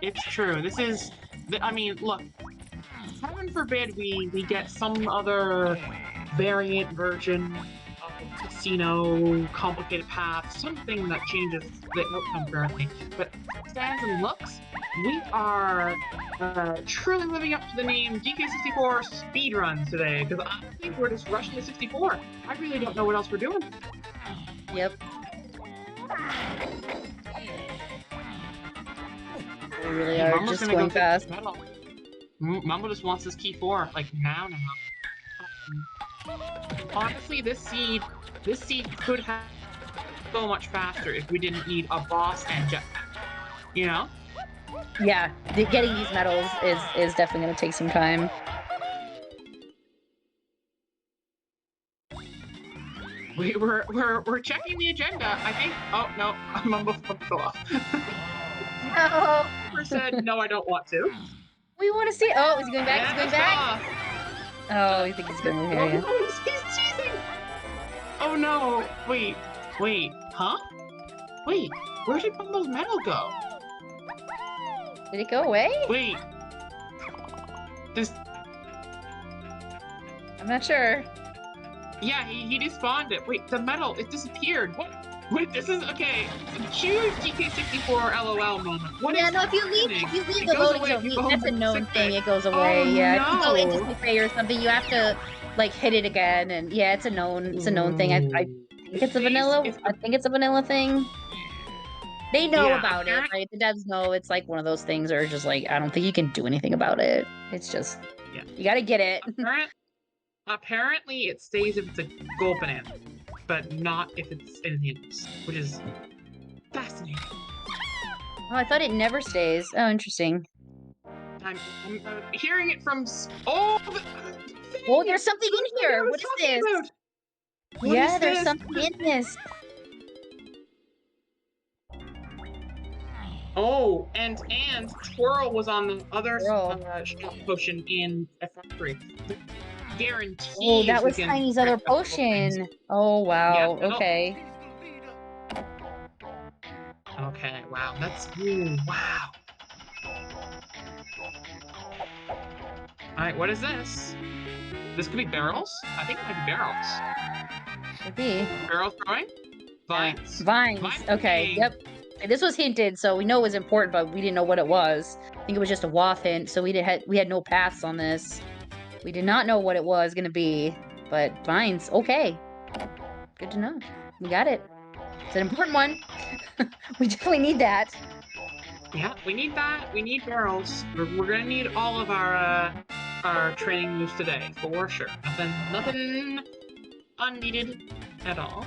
It's true. This is... I mean, look. Heaven forbid we get some other variant version of casino, complicated path, something that changes the outcome currently. But stands and looks, we are truly living up to the name DK64 Speedrun today, because I think we're just rushing to 64. I really don't know what else we're doing. Yep. We really are just going fast. Mumbo just wants his key 4, like now. Honestly, this seed could have so much faster if we didn't need a boss and jetpack. You know? Yeah, getting these medals is definitely going to take some time. We're checking the agenda. I think. Oh no, Mumbo flipped off. No. Said no, I don't want to. We want to see. Oh, is he going back? He's going back. Off. Oh, you think he's going to here? Oh, he's cheating. Oh no! Wait, huh? Wait, where did Mumbo's medal go? Did it go away? Wait. I'm not sure. Yeah, he despawned it. Wait, the medal, it disappeared. What? Wait, this is okay. Huge DK64 LOL moment. What yeah, is no, if you leave the loading zone, that's a known thing. It goes away. Oh, yeah, no. if you go into sick bay or something, you have to like hit it again, and yeah, it's a known thing. I think it's a vanilla. I think it's a vanilla thing. They know about it, right? The devs know it's like one of those things, or just like I don't think you can do anything about it. It's just you gotta get it. Apparently, it stays if it's a gold banana, but not if it's anything else, which is fascinating. Oh, I thought it never stays. Oh, interesting. I'm hearing it from oh, there's something in here. What is this? Yeah, there's something in this. Oh, and Twirl was on the other potion in F3. Guarantee. Oh, that was Tiny's other potion. Oh wow. Yeah, okay. Okay. Wow. That's wow. Alright, what is this? This could be barrels? I think it might be barrels. Could be. Barrel throwing? Vines. Vines. Okay, being... yep. This was hinted, so we know it was important, but we didn't know what it was. I think it was just a waff hint, so we had no paths on this. We did not know what it was gonna be, but vines, okay. Good to know. We got it. It's an important one. We definitely need that. Yeah, we need that. We need barrels. We're gonna need all of our training moves today, for sure. Nothing unneeded at all.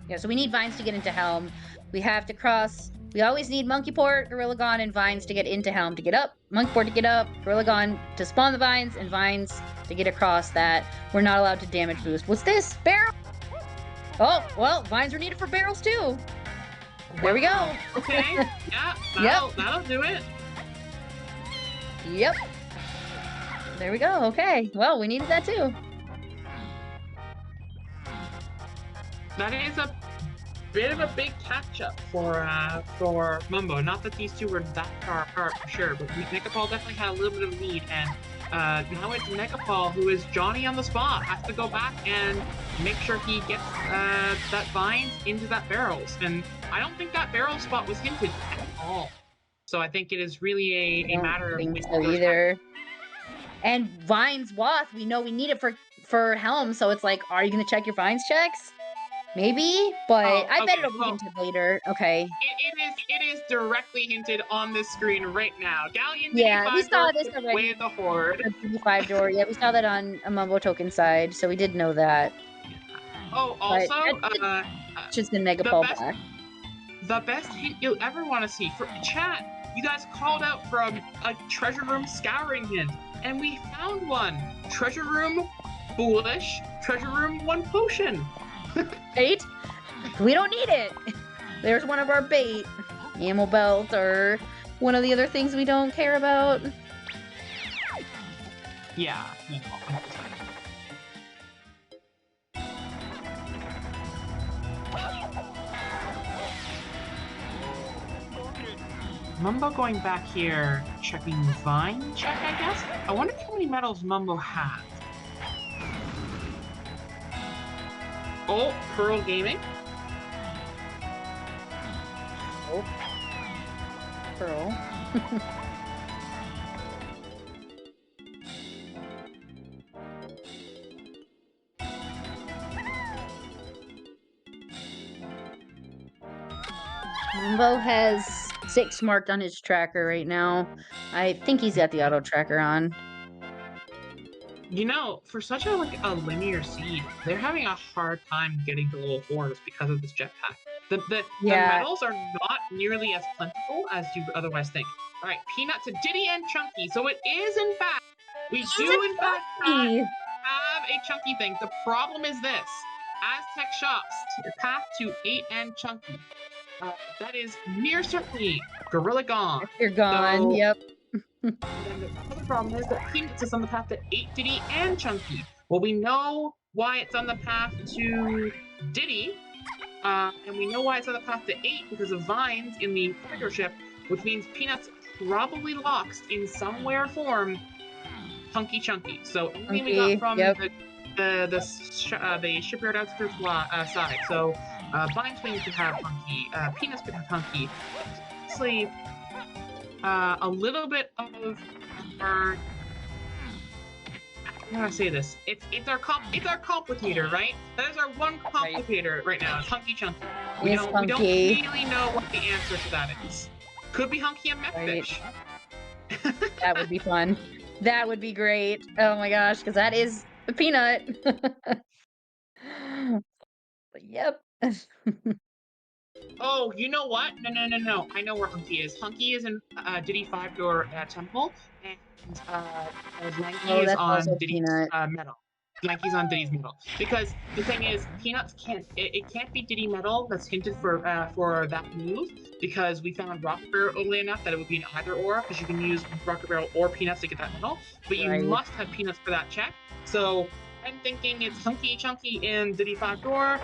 Yeah, so we need vines to get into Helm. We have to cross. We always need Monkeyport, Gorillagon, and vines to get into Helm to get up. Monkeyport to get up, Gorillagon to spawn the vines, and vines to get across that. We're not allowed to damage boost. What's this? Barrel? Oh, well, vines are needed for barrels too. There we go. Okay. Yeah, that'll do it. Yep. There we go. Okay. Well, we needed that too. That is a bit of a big catch-up for Mumbo. Not that these two were that far apart for sure, but MegaPaul definitely had a little bit of lead, and now it's MegaPaul, who is Johnny on the spot, has to go back and make sure he gets that vines into that barrels. And I don't think that barrel spot was hinted at all. So I think it is really a matter of either. And vines wath, we know we need it for Helm, so it's like, are you gonna check your vines checks? Maybe, but I bet it'll be hinted later. Okay. It is directly hinted on this screen right now. Galleon yeah, we saw this already. With the horde. The DK5 door. Yeah, we saw that on a MumboToken side, so we did know that. Oh, also, just in MegaPaul back. The best hint you'll ever want to see for chat. You guys called out from a treasure room scouring hint, and we found one. Treasure room, foolish. Treasure room, 1 potion. Bait? We don't need it. There's one of our bait. Ammo belt or one of the other things we don't care about. Yeah. Mumbo going back here, checking Vine check, I guess? I wonder how many medals Mumbo has. Oh, Pearl Gaming. Oh. Pearl. Mumbo has 6 marked on his tracker right now. I think he's got the auto tracker on. You know, for such a linear seed, they're having a hard time getting to level 4s because of this jetpack. The medals are not nearly as plentiful as you otherwise think. All right, Peanut to Diddy and Chunky. So it is, in fact, we do in fact have a Chunky thing. The problem is this: Aztec shops path to 8 and Chunky. That is near certainly Gorilla gone. You're gone. So, yep. And then the other problem is that Peanuts is on the path to 8 Diddy and Chunky. Well, we know why it's on the path to Diddy, and we know why it's on the path to 8 because of vines in the corridor ship, which means Peanuts probably lost in some way or form Hunky Chunky. So anything we got from the shipyard outskirts side. So Vines Wings could have Hunky, Peanuts could have Hunky. Obviously, a little bit of our, how do I say this? It's our complicator, right? That is our one complicator right now. It's Hunky Chunky. We don't really know what the answer to that is. Could be Hunky and Methfish. That would be fun. That would be great. Oh my gosh, because that is a Peanut. Yep. Oh, you know what? No. I know where Hunky is. Hunky is in Diddy 5-door Temple, and Lanky is on Diddy's Medal. Lanky's on Diddy's Medal. Because the thing is, Peanuts can't be Diddy Medal that's hinted for that move, because we found Rocket Barrel early enough that it would be an either or, because you can use Rocket Barrel or Peanuts to get that medal, but you must have Peanuts for that check. So I'm thinking it's Hunky Chunky in Diddy 5-door.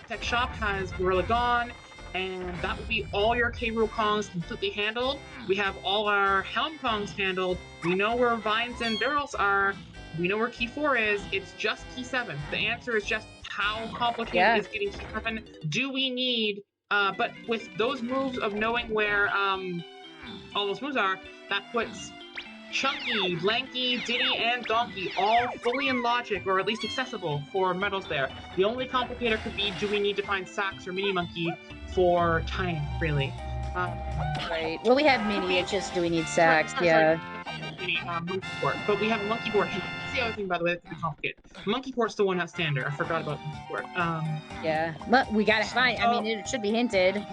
Tech Shop has Gorilla Gone, and that will be all your K. Rool Kongs completely handled. We have all our Helm Kongs handled. We know where vines and barrels are. We know where key 4 is. It's just key 7. The answer is just how complicated is getting key 7. Do we need, but with those moves of knowing where all those moves are, that puts Chunky, Lanky, Diddy, and Donkey all fully in logic, or at least accessible for medals there. The only complicator could be, do we need to find Sax or Mini Monkey for time, really? Right. Well, we have Mini, it's just, do we need Sax? Sorry, Monkeyport. But we have a Monkeyport. That's the other thing, by the way, that could be complicated. Monkeyport's the one that's standard. I forgot about Monkeyport. Yeah, but we gotta find, I mean, it should be hinted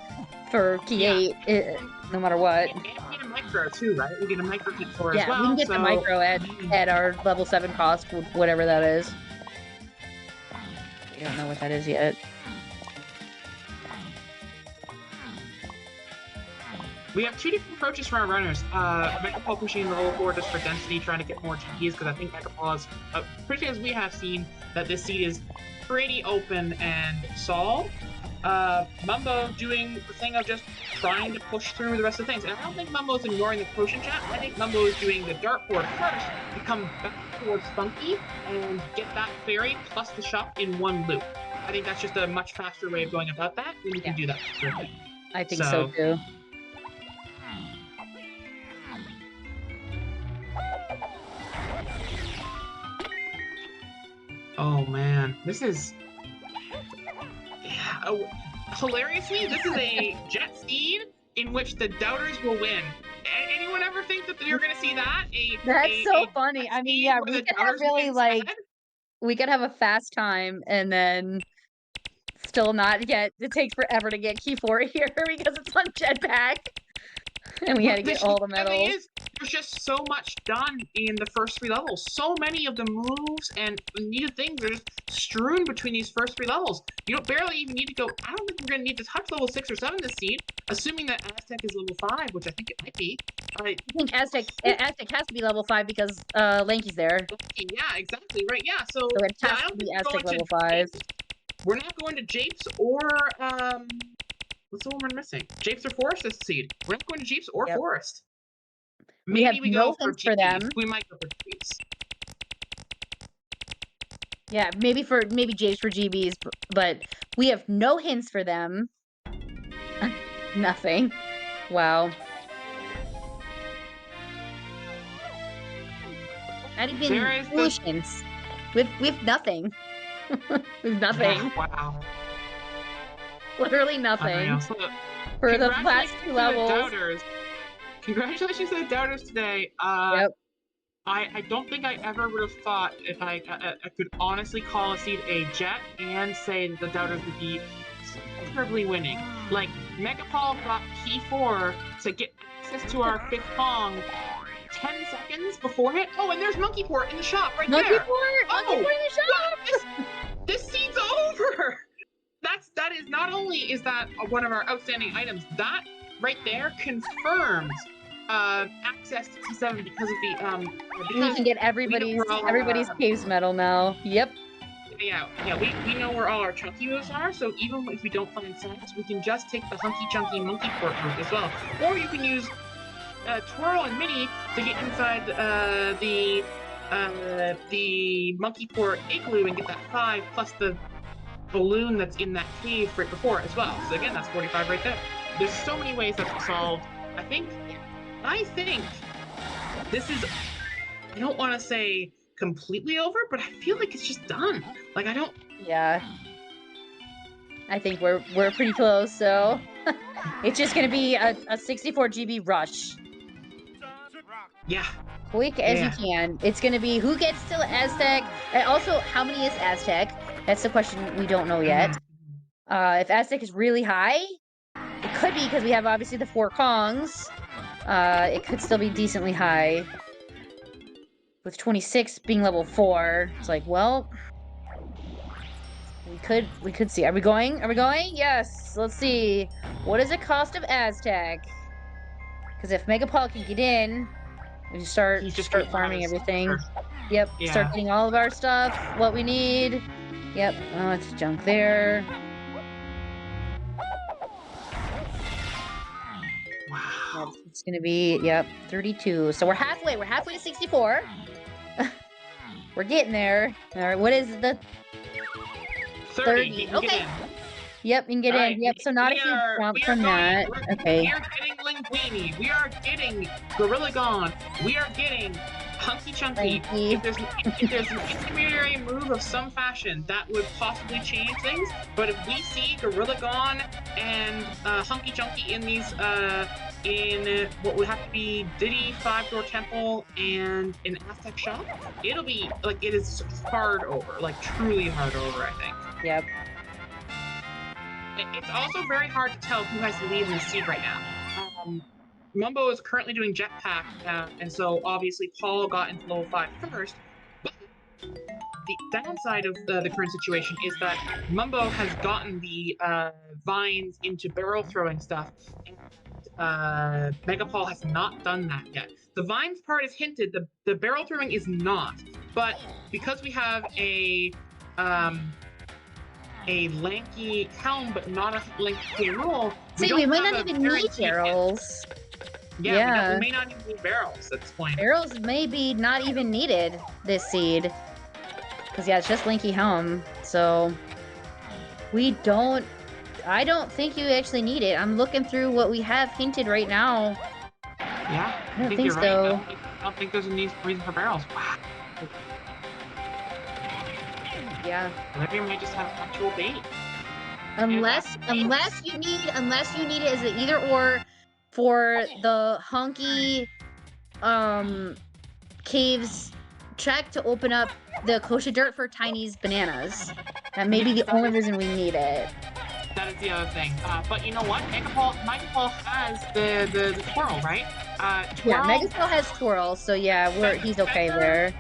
for key 8, no matter what. And we get a micro, too, right? We get a micro key 4 as well. Yeah, we can get the micro at our level 7 cost, whatever that is. We don't know what that is yet. We have 2 different approaches for our runners. MegaPaul pushing the level 4 just for density, trying to get more GPs, because I think MegaPaul is, pretty as we have seen, that this seed is pretty open and solved. Mumbo doing the thing of just trying to push through the rest of the things. And I don't think Mumbo's ignoring the potion chat. I think Mumbo is doing the dartboard first to come back towards Spunky and get that fairy plus the shop in one loop. I think that's just a much faster way of going about that, and you can do that. I think so too. Oh man, this is... hilariously, this is a jet seed in which the doubters will win. Anyone ever think that you're gonna see that? That's so funny. I mean, yeah, we could have really, like, we could have a fast time and then still not get, it takes forever to get key 4 here because it's on jetpack. And we had to get all the medals. There's just so much done in the first 3 levels. So many of the moves and needed things are just strewn between these first 3 levels. You don't barely even need to go. I don't think we're going to need to touch level 6 or 7 this seed, assuming that Aztec is level 5, which I think it might be. I think Aztec has to be level 5 because Lanky's there. Yeah, exactly. Right, yeah. So it has to be Aztec level 5. We're not going to Japes or what's the one we're missing? Japes or Forest this seed. We're not going to Japes or Forest. Maybe we go for them. We might go for Japes. Yeah, maybe Japes for GBs, but we have no hints for them. Nothing. Wow. Not even hints. With nothing. With nothing. Yeah, wow. Literally nothing. For the last 2 levels. Congratulations to the doubters today. I don't think I ever would have thought if I could honestly call a seed a jet and say the doubters would be terribly winning. Like, MegaPaul got key 4 to get access to our 5th Kong 10 seconds before it. Oh, and there's Monkeyport in the shop right there. Monkeyport in the shop! This seed's over! That is, not only is that one of our outstanding items, that right there confirms access to T7 because of the because we can get everybody's Japes Medal now. Yep. Yeah, we know where all our chunky moves are, so even if we don't find Sax, we can just take the hunky chunky Monkeyport route as well. Or you can use Twirl and Mini to get inside the Monkeyport Igloo and get that 5 plus the balloon that's in that cave right before as well. So again, that's 45 right there. There's so many ways that's solved. I think this is, I don't want to say completely over, but I feel like it's just done. Like, I don't... Yeah. I think we're pretty close, so... It's just gonna be a 64 GB rush. Yeah. Quick as you can. It's gonna be who gets to Aztec, and also how many is Aztec? That's the question we don't know yet. If Aztec is really high, it could be because we have obviously the 4 Kongs. It could still be decently high. With 26 being level 4, it's like, well, we could see. Are we going? Yes. Let's see. What is the cost of Aztec? Because if MegaPaul can get in, we just start farming everything. Yep. Yeah. Start getting all of our stuff. What we need. Yep. Oh, it's junk there. It's gonna be, yep, 32. So we're halfway. We're halfway to 64. We're getting there. All right, what is the 30? Okay. Yep, you can get in. Yep, so not a huge jump from that. Okay. We are getting Linguini. We are getting Gorilla. We are getting Hunky Chunky. If there's an intermediary move of some fashion, that would possibly change things. But if we see Gorilla and Hunky Chunky in these, in what would have to be Diddy, 5-Door Temple, and an Aztec Shop, it'll be, like, it is hard over. Like, truly hard over, I think. Yep. It's also very hard to tell who has the lead in the seed right now. Mumbo is currently doing Jetpack, and so obviously Paul got into level 5 first. But the downside of the current situation is that Mumbo has gotten the vines into barrel throwing stuff, and MegaPaul has not done that yet. The vines part is hinted, the barrel throwing is not. But because we have a Lanky Helm, but not a Lanky Rool. We might not even need barrels. Yeah. We may not even need barrels at this point. Barrels may be not even needed this seed. Because, yeah, it's just Lanky Helm. So, I don't think you actually need it. I'm looking through what we have hinted right now. Yeah, I don't think so. Right. I don't think there's a reason for barrels. Wow. Yeah. Maybe we might just have actual bait. Unless you need it as an either or for the Hunky Caves check to open up the Kosha Dirt for Tiny's bananas. That may be the only reason we need it. That is the other thing. But you know what? MegaPaul has the twirl, right? Yeah, MegaPaul has twirl, so yeah, he's okay there.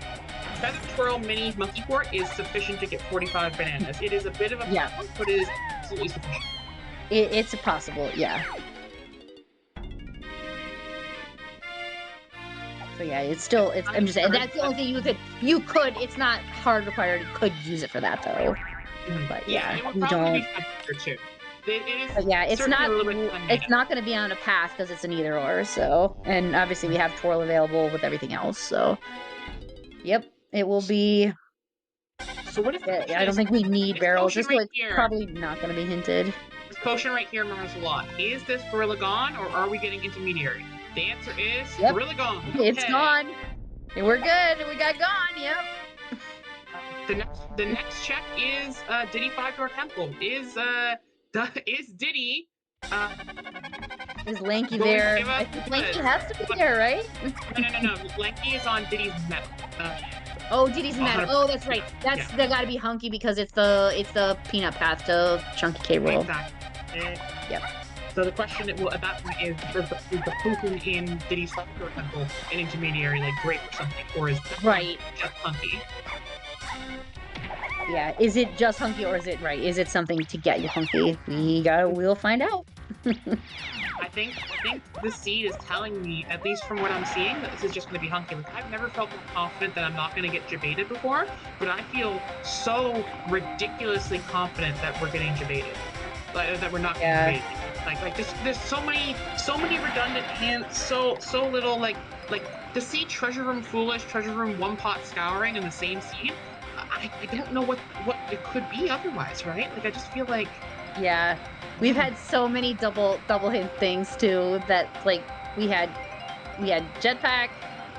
Feather Twirl Mini Monkeyport is sufficient to get 45 bananas. It is a bit of a problem, but it is absolutely sufficient. It's possible, yeah. So yeah, I'm just saying, that's the only thing you could, it's not hard required, you could use it for that though. But yeah, it would you probably don't. Be too. But yeah, it's not going to be on a path because it's an either or, so. And obviously we have twirl available with everything else, so. Yep. It will be. So what if I don't think we need barrels. This is probably not going to be hinted. This potion right here matters a lot. Is this Gorilla gone, or are we getting intermediary? The answer is Gorilla gone. Okay. It's gone. We're good. We got gone. Yep. The next check is Diddy 5-Door Temple. Is Diddy? Is Lanky there? I think Lanky has to be there, right? No. Lanky is on Diddy's medal. Oh, Diddy's medal. Oh, that's right. That gotta be Hunky because it's the peanut path to Chunky K Rool. Exactly. Yep. So the question at that point is the potion in Diddy's 5-Door Temple an intermediary, like grape or something, or is right just Hunky? Yeah, is it just Hunky or is it something to get you Hunky? We'll find out. I think the seed is telling me, at least from what I'm seeing, that this is just going to be Hunky. Like, I've never felt that confident that I'm not going to get Jabated before, but I feel so ridiculously confident that we're getting Jabated. That we're not getting Jabated. Like there's so many redundant hints, so little like to see Treasure Room Foolish, Treasure Room One Pot Scouring in the same seed. I don't know what it could be otherwise, right? Like I just feel like we've had so many double hint things too that like we had Jetpack,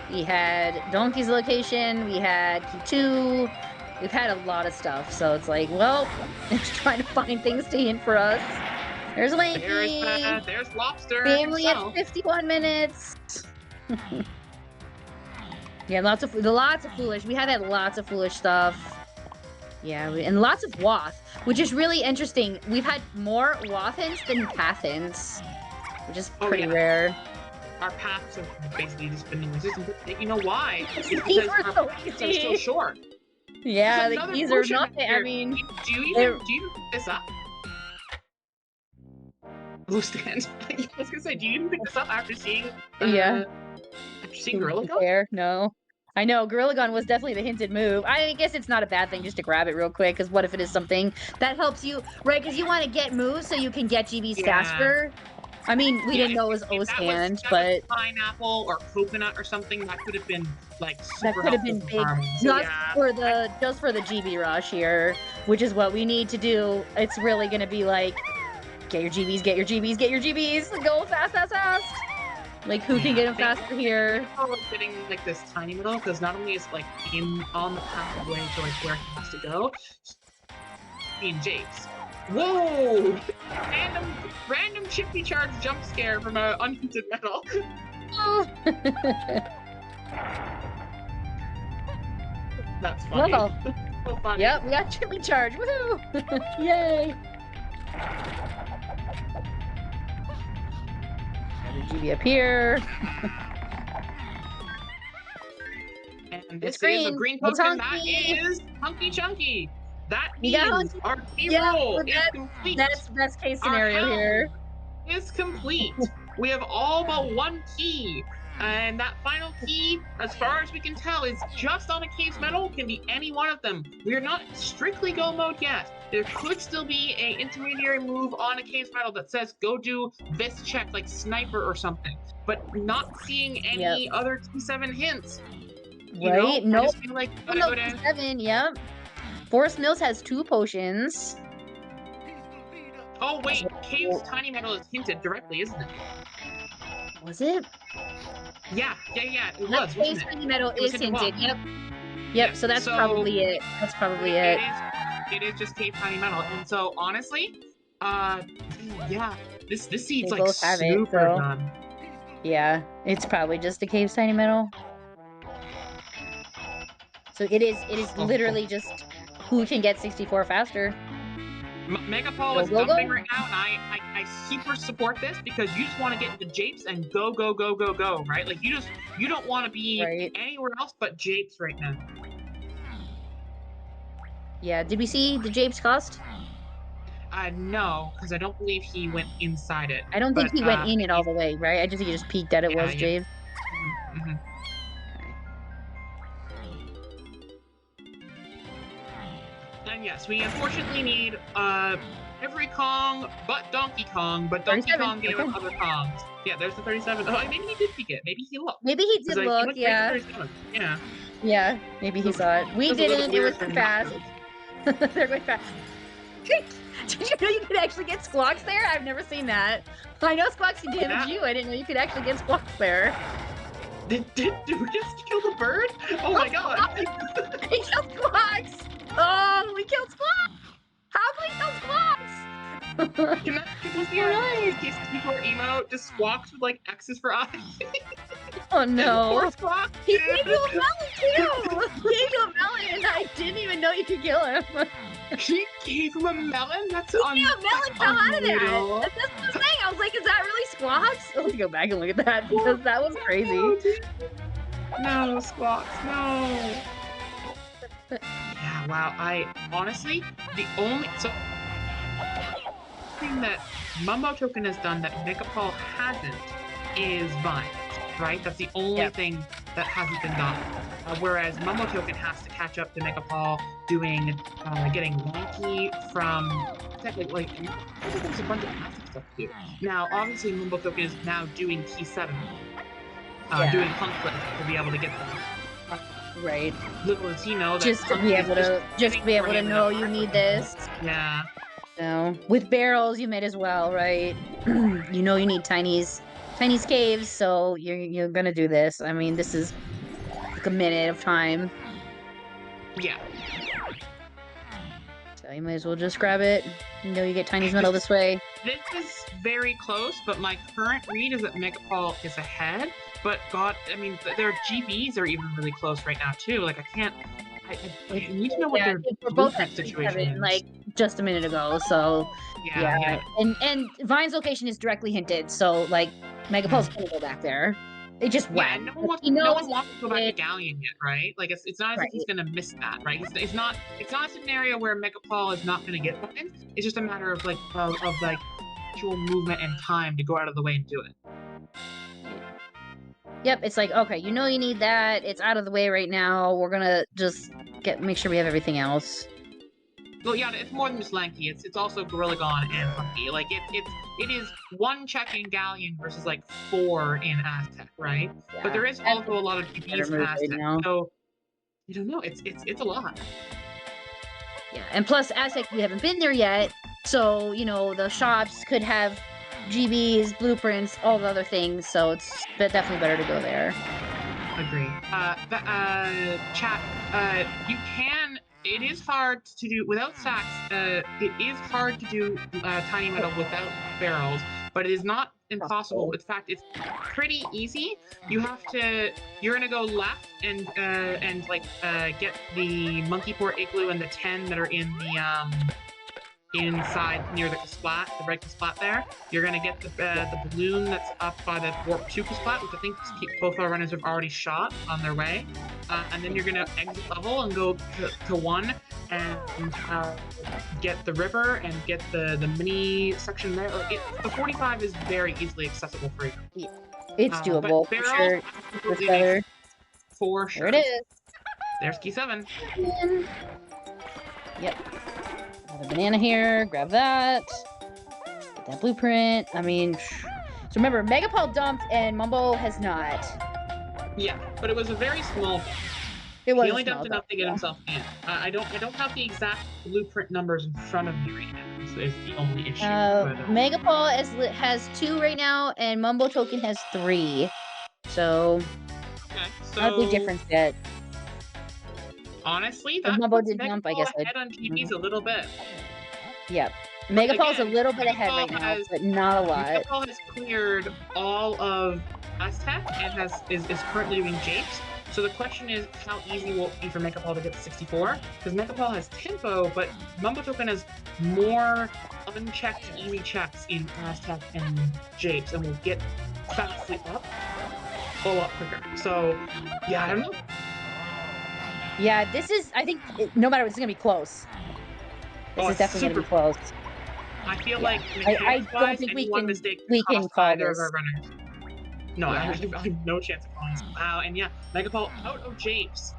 we had Donkey's Location, we had Q2, we've had a lot of stuff, so it's like, well, it's trying to find things to hint for us. There's Lanky. There's Lobster. Family at 51 minutes. Yeah, lots of foolish. We have had lots of foolish stuff. Yeah, and lots of Wath, which is really interesting. We've had more Wath hints than path hints, which is pretty rare. Our paths have basically just been non-existent. But you know why? It's because our paths are so short. Yeah, these are nothing. I mean, do you even pick this up? Blue stand. I was gonna say, do you even pick this up after seeing? After seeing Gorilla Gun? No. I know, Gorilla Gun was definitely the hinted move. I guess it's not a bad thing just to grab it real quick, because what if it is something that helps you, right? Because you want to get moves so you can get GBs faster. I mean, we didn't know it was if O's that hand, was but pineapple or coconut or something, that could have been like that super could have helpful been for big. farming. So Just for the GB Rush here, which is what we need to do. It's really gonna be like, get your GBs, get your GBs, get your GBs, go fast, fast, fast. Like, who can get him faster here? Getting like this tiny middle, because not only is like on the pathway to like where he has to go, being Japes. Whoa! Random chippy charge jump scare from an unhinted metal. That's funny. Well, So funny. yep, we got chippy charge. Woohoo! Yay! Another GB up here. And this green. is a green It's potion. That hunky. is Hunky Chunky. That We got means hunky. our key Yeah, roll well, is complete. That's best case Our scenario Helm here. is complete. We have all but one key. And that final key, as far as we can tell, is just on a Cave's Medal. Can be any one of them. We are not strictly go mode yet. There could still be an intermediary move on a Cave's Medal that says go do this check, like Sniper or something. But not seeing any other T7 hints. Right? No. I just feel like No, 7, yep. Forest Mills has 2 potions. Oh wait, Cave's Tiny Metal is hinted directly, isn't it? Was it? Yeah, it was. Cave's Tiny Metal is hinted, yep. Yep, so that's So, probably it. That's probably it. It is just Cave Tiny Metal. And so honestly, yeah, this seed's They like both have super it, so. done. Yeah, it's probably just a Cave's Tiny Metal. So it is literally just who can get 64 faster. MegaPaul is dumping right now, and I super support this because you just want to get into Japes and go, right? Like you don't want to be anywhere else but Japes right now. Yeah, did we see the Japes cost? No, because I don't believe he went inside it. I don't think he went in it all the way, right? I just think he just peeked at it was Japes. Mm-hmm. And yes, we unfortunately need every Kong but Donkey Kong, but Donkey Kong gave us other Kongs. Yeah, there's the 37. Oh, maybe he did peek it. Maybe he looked. Maybe he did look, yeah. Yeah. Yeah, maybe he saw it. We didn't. It was too fast. They're going fast. Did you know you could actually get squawks there? I've never seen that. I know squawks can damage you. I didn't know you could actually get squawks there. Did we just kill the bird? Oh my god. He killed squawks! Oh, we killed squawks! How can we kill squawks? Can that be a DK64 emote? Just squawks with like X's for eyes? Oh no. Poor squawk. He gave you a melon too! He gave you a melon and I didn't even know you could kill him. He gave him a melon? That's a melon fell out of that. That's the thing. I was like, is that really squawks? Let's go back and look at that because that was crazy. No, squawks, no. Yeah, wow. I honestly, the only thing that MumboToken has done that MegaPaul hasn't is Vines, right? That's the only thing that hasn't been done. Whereas MumboToken has to catch up to MegaPaul doing, getting Lanky from, technically, I think there's a bunch of Aztec stuff to do. Now, obviously, MumboToken is now doing T7, doing Conflict to be able to get them. Right. Little does he know that just to be able to know you need this. Yeah. No. With barrels, you might as well, right? You know you need Tiny's caves, so you're gonna do this. I mean, this is like a minute of time. Yeah. So you might as well just grab it. You know you get Tiny's Medal this way. This is very close, but my current read is that MegaPaul is ahead. But God, I mean, their GBs are even really close right now too. Like I need to know what their blueprint situation is. Like just a minute ago, so yeah. And Vine's location is directly hinted, so like MegaPaul's gonna go back there. It just went. No one wants to go back to Galleon yet, right? Like it's not as if he's gonna miss that, right? It's not a scenario where MegaPaul is not gonna get Vines. It's just a matter of actual movement and time to go out of the way and do it. Yep, it's like, okay, you know you need that. It's out of the way right now. We're gonna just make sure we have everything else. Well, yeah, it's more than just Lanky. It's also Gorilla Gone and Funky. Like it is 1 check in Galleon versus like 4 in Aztec, right? Yeah. But there is also a lot of GBs in Aztec, right so I don't know. It's a lot. Yeah, and plus Aztec, we haven't been there yet, so you know the shops could have GBs, blueprints, all the other things. So it's definitely better to go there. Agree. Chat. You can. It is hard to do without stacks. It is hard to do tiny metal without barrels, but it is not impossible. In fact, it's pretty easy. You have to. You're gonna go left and get the Monkeyport igloo and the 10 that are in the inside near the Kasplat, the red Kasplat there. You're going to get the balloon that's up by the Warp 2 Kasplat, which I think both our runners have already shot on their way. And then you're going to exit level and go to 1 and get the river and get the mini section there. The 45 is very easily accessible for you. Yeah. It's doable, for sure. For sure. There it is. There's key 7. Yep. Another banana here. Grab that. Get that blueprint. I mean, so remember, MegaPaul dumped and Mumbo has not. Yeah, but it was a very small dump. He only dumped enough to get himself in. I don't have the exact blueprint numbers in front of me right now. So it's the only issue. MegaPaul has 2 right now, and MumboToken has 3. So, not a big difference yet. Honestly, that Mumbo did jump, I guess. Ahead on GBs a little bit. Yep. MegaPaul's a little bit ahead right now, but not a lot. MegaPaul has cleared all of Aztec and is currently doing Japes. So the question is, how easy will it be for MegaPaul to get to 64? Because MegaPaul has tempo, but MumboToken has more unchecked easy checks in Aztec and Japes, and will get fastly up a lot quicker. So, yeah, I don't know. Yeah, this is, I think, no matter what, it's going to be close. This is definitely going to be close. I feel like I don't think we can call this. No, I have no chance of calling this. Wow, and yeah, MegaPaul out of Japes.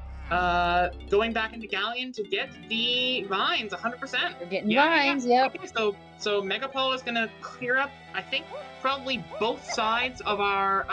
Going back into Galleon to get the vines, 100%. We're getting vines, yep. Okay, so MegaPaul is gonna clear up, I think, probably both sides of our,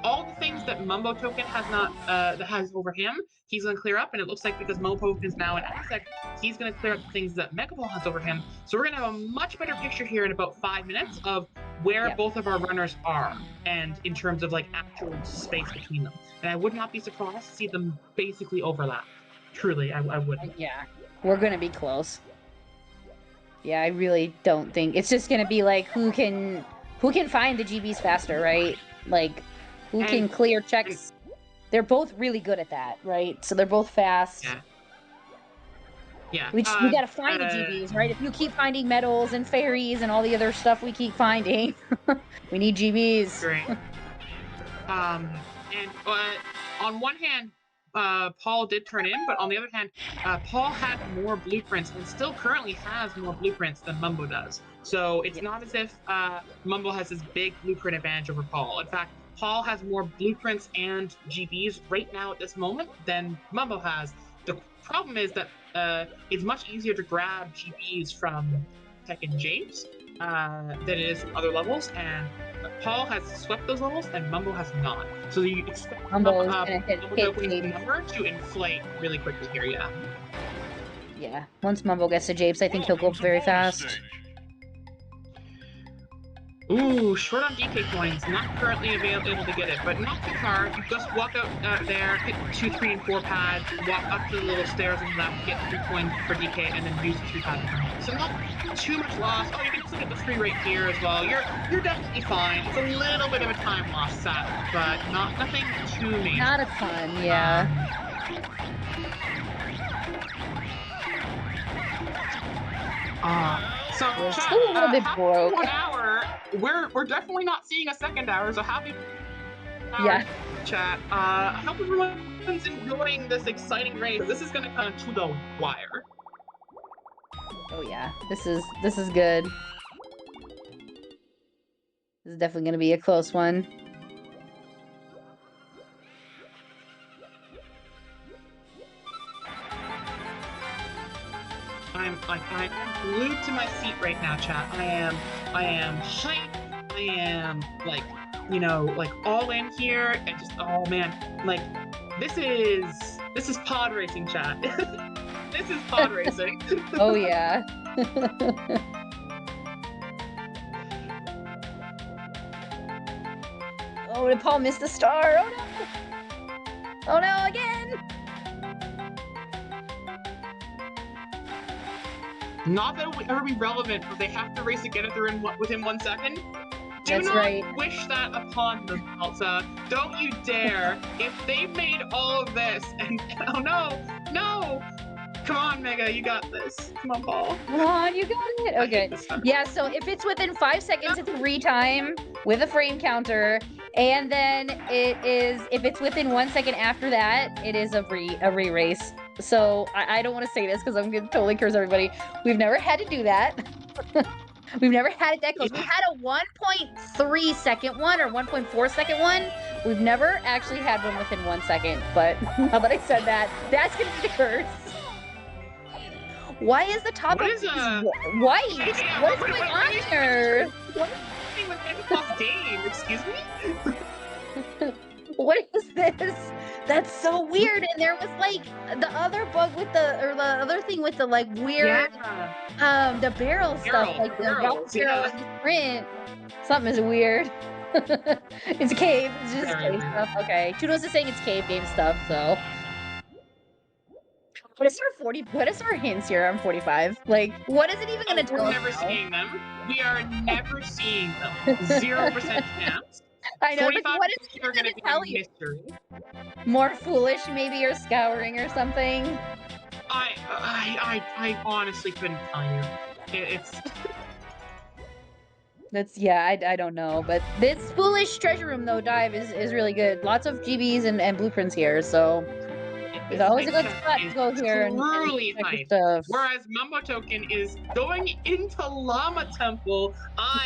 all the things that MumboToken has not, that has over him, he's gonna clear up, and it looks like because MumboToken is now in Aztec, he's gonna clear up the things that MegaPaul has over him. So we're gonna have a much better picture here in about 5 minutes of where both of our runners are, and in terms of like actual space between them. And I would not be surprised to see them basically overlap. Truly, I wouldn't. Yeah, we're gonna be close. Yeah, I really don't think it's just gonna be like who can find the GBs faster, right? Like who can clear checks. They're both really good at that, right? So they're both fast. Yeah. Yeah. We gotta find the GBs, right? If you keep finding medals and fairies and all the other stuff we keep finding, we need GBs. Great. And on one hand, Paul did turn in, but on the other hand, Paul had more blueprints and still currently has more blueprints than Mumbo does. So it's not as if Mumbo has this big blueprint advantage over Paul. In fact, Paul has more blueprints and GBs right now at this moment than Mumbo has. The problem is that it's much easier to grab GBs from Tech and Japes than it is from other levels, and Paul has swept those levels and Mumbo has not. So you expect Mumbo's number to inflate really quickly here, yeah. Yeah, once Mumbo gets to Japes, I think he'll go up very fast. Ooh, short on DK coins, not currently able to get it, but not too hard. You just walk out there, hit 2, 3, and 4 pads, walk up to the little stairs on the left, get 3 coins for DK, and then use the 3 pads. So not too much loss. Oh, you can still get the 3 right here as well. You're definitely fine. It's a little bit of a time loss set, but nothing too major. Not a ton, yeah. So we're still a little bit broke. 1 hour. We're definitely not seeing a second hour, so happy hour, chat. I hope everyone's enjoying this exciting race. This is gonna come to the wire. Oh yeah, this is good. This is definitely gonna be a close one. I'm glued to my seat right now, chat. I am hyped. I am like, you know, like all in here and just, oh man, like this is pod racing, chat. This is pod racing. Oh yeah. Oh, did Paul miss the star? Oh no! Oh no, again! Not that it would ever be relevant, but they have to race again if they're within 1 second. Do That's not right. wish that upon them, Elsa. Don't you dare. If they made all of this and oh no, no! Come on, Mega, you got this. Come on, Paul. Come on, you got it. Okay. Yeah, so if it's within 5 seconds, it's retime with a frame counter. And then if it's within 1 second after that, it is a re-race. So I don't want to say this because I'm going to totally curse everybody. We've never had to do that. We've never had it that close. We had a 1.3 second one or 1.4 second one. We've never actually had one within 1 second. But now that I said that, that's going to be the curse. Why is the top of these white? Yeah, What is going on here? What is happening with MegaPaul's game? Excuse me? What is this? That's so weird. And there was like the other bug with the other thing with the like weird the barrel stuff, like the barrel print. Something is weird. It's a cave. It's just cave stuff. Okay. Chudos is saying it's cave game stuff, so. What is our hints here on 45? Like, what is it even gonna tell us? We're never seeing them. We are never seeing them. 0% chance. I know, but what is it gonna tell you? Mystery. More foolish, maybe, or scouring or something? I honestly couldn't tell you. It's That's, yeah, I don't know, but this foolish treasure room though dive is really good. Lots of GBs and blueprints here, so it's always a good spot to go here and check stuff. Whereas MumboToken is going into Llama Temple.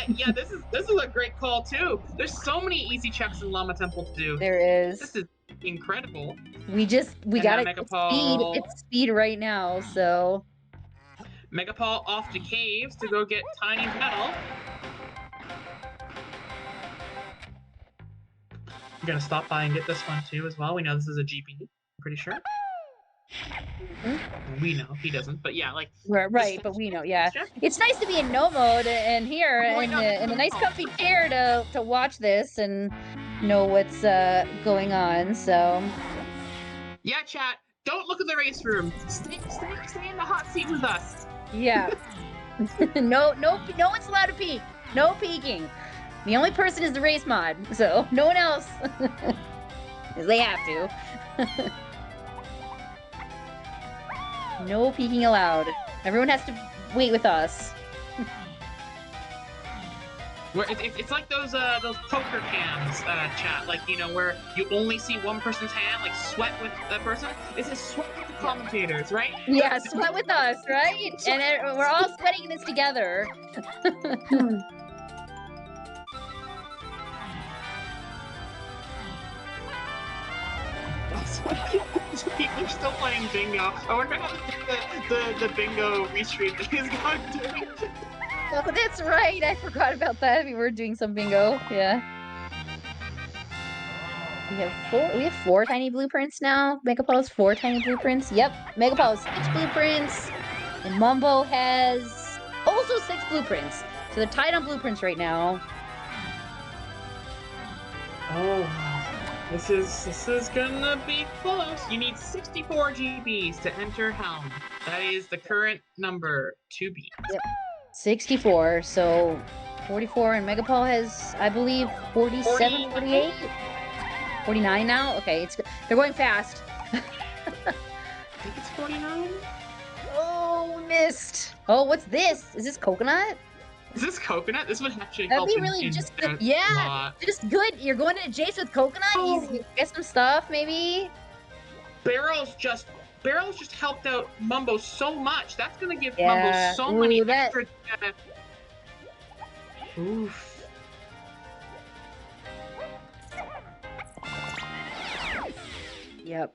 Yeah, this is a great call too. There's so many easy checks in Llama Temple to do. There is. This is incredible. We gotta get speed. It's speed right now, so. MegaPaul off to caves to go get Tiny's medal. I'm gonna stop by and get this one too as well. We know this is a GP, I'm pretty sure. We know, he doesn't, but yeah, like right, but we know, yeah. It's nice to be in no mode and here in a nice comfy chair to watch this and know what's going on. So yeah, chat, don't look at the race room. Stay in the hot seat with us. Yeah. no one's allowed to peek. No peeking. The only person is the race mod, so no one else. They have to. No peeking allowed. Everyone has to wait with us. Where it's like those poker cams, chat. Like, you know, where you only see one person's hand, like sweat with that person. This is sweat with the commentators, right? Yeah, sweat with us, right? And we're all sweating this together. People are still playing bingo. I wonder how the bingo restream thing is going to do. Oh, that's right. I forgot about that. We were doing some bingo. Yeah. We have 4 tiny blueprints now. MegaPaul's 4 tiny blueprints. Yep. MegaPaul has 6 blueprints. And Mumbo has also 6 blueprints. So they're tied on blueprints right now. Oh. This is gonna be close. You need 64 GBs to enter Helm. That is the current number to beat. Yep. 64. So 44, and MegaPaul has, I believe, 47, 48, 49 now. Okay, they're going fast. I think it's 49. Oh, missed. Oh, what's this? Is this coconut? Is this coconut? This would actually That'd help. be really just good. Yeah, just good. You're going to Japes with coconut. Easy. Get some stuff, maybe. Barrels just helped out Mumbo so much. That's gonna give Mumbo so many extra. Oof. Yep.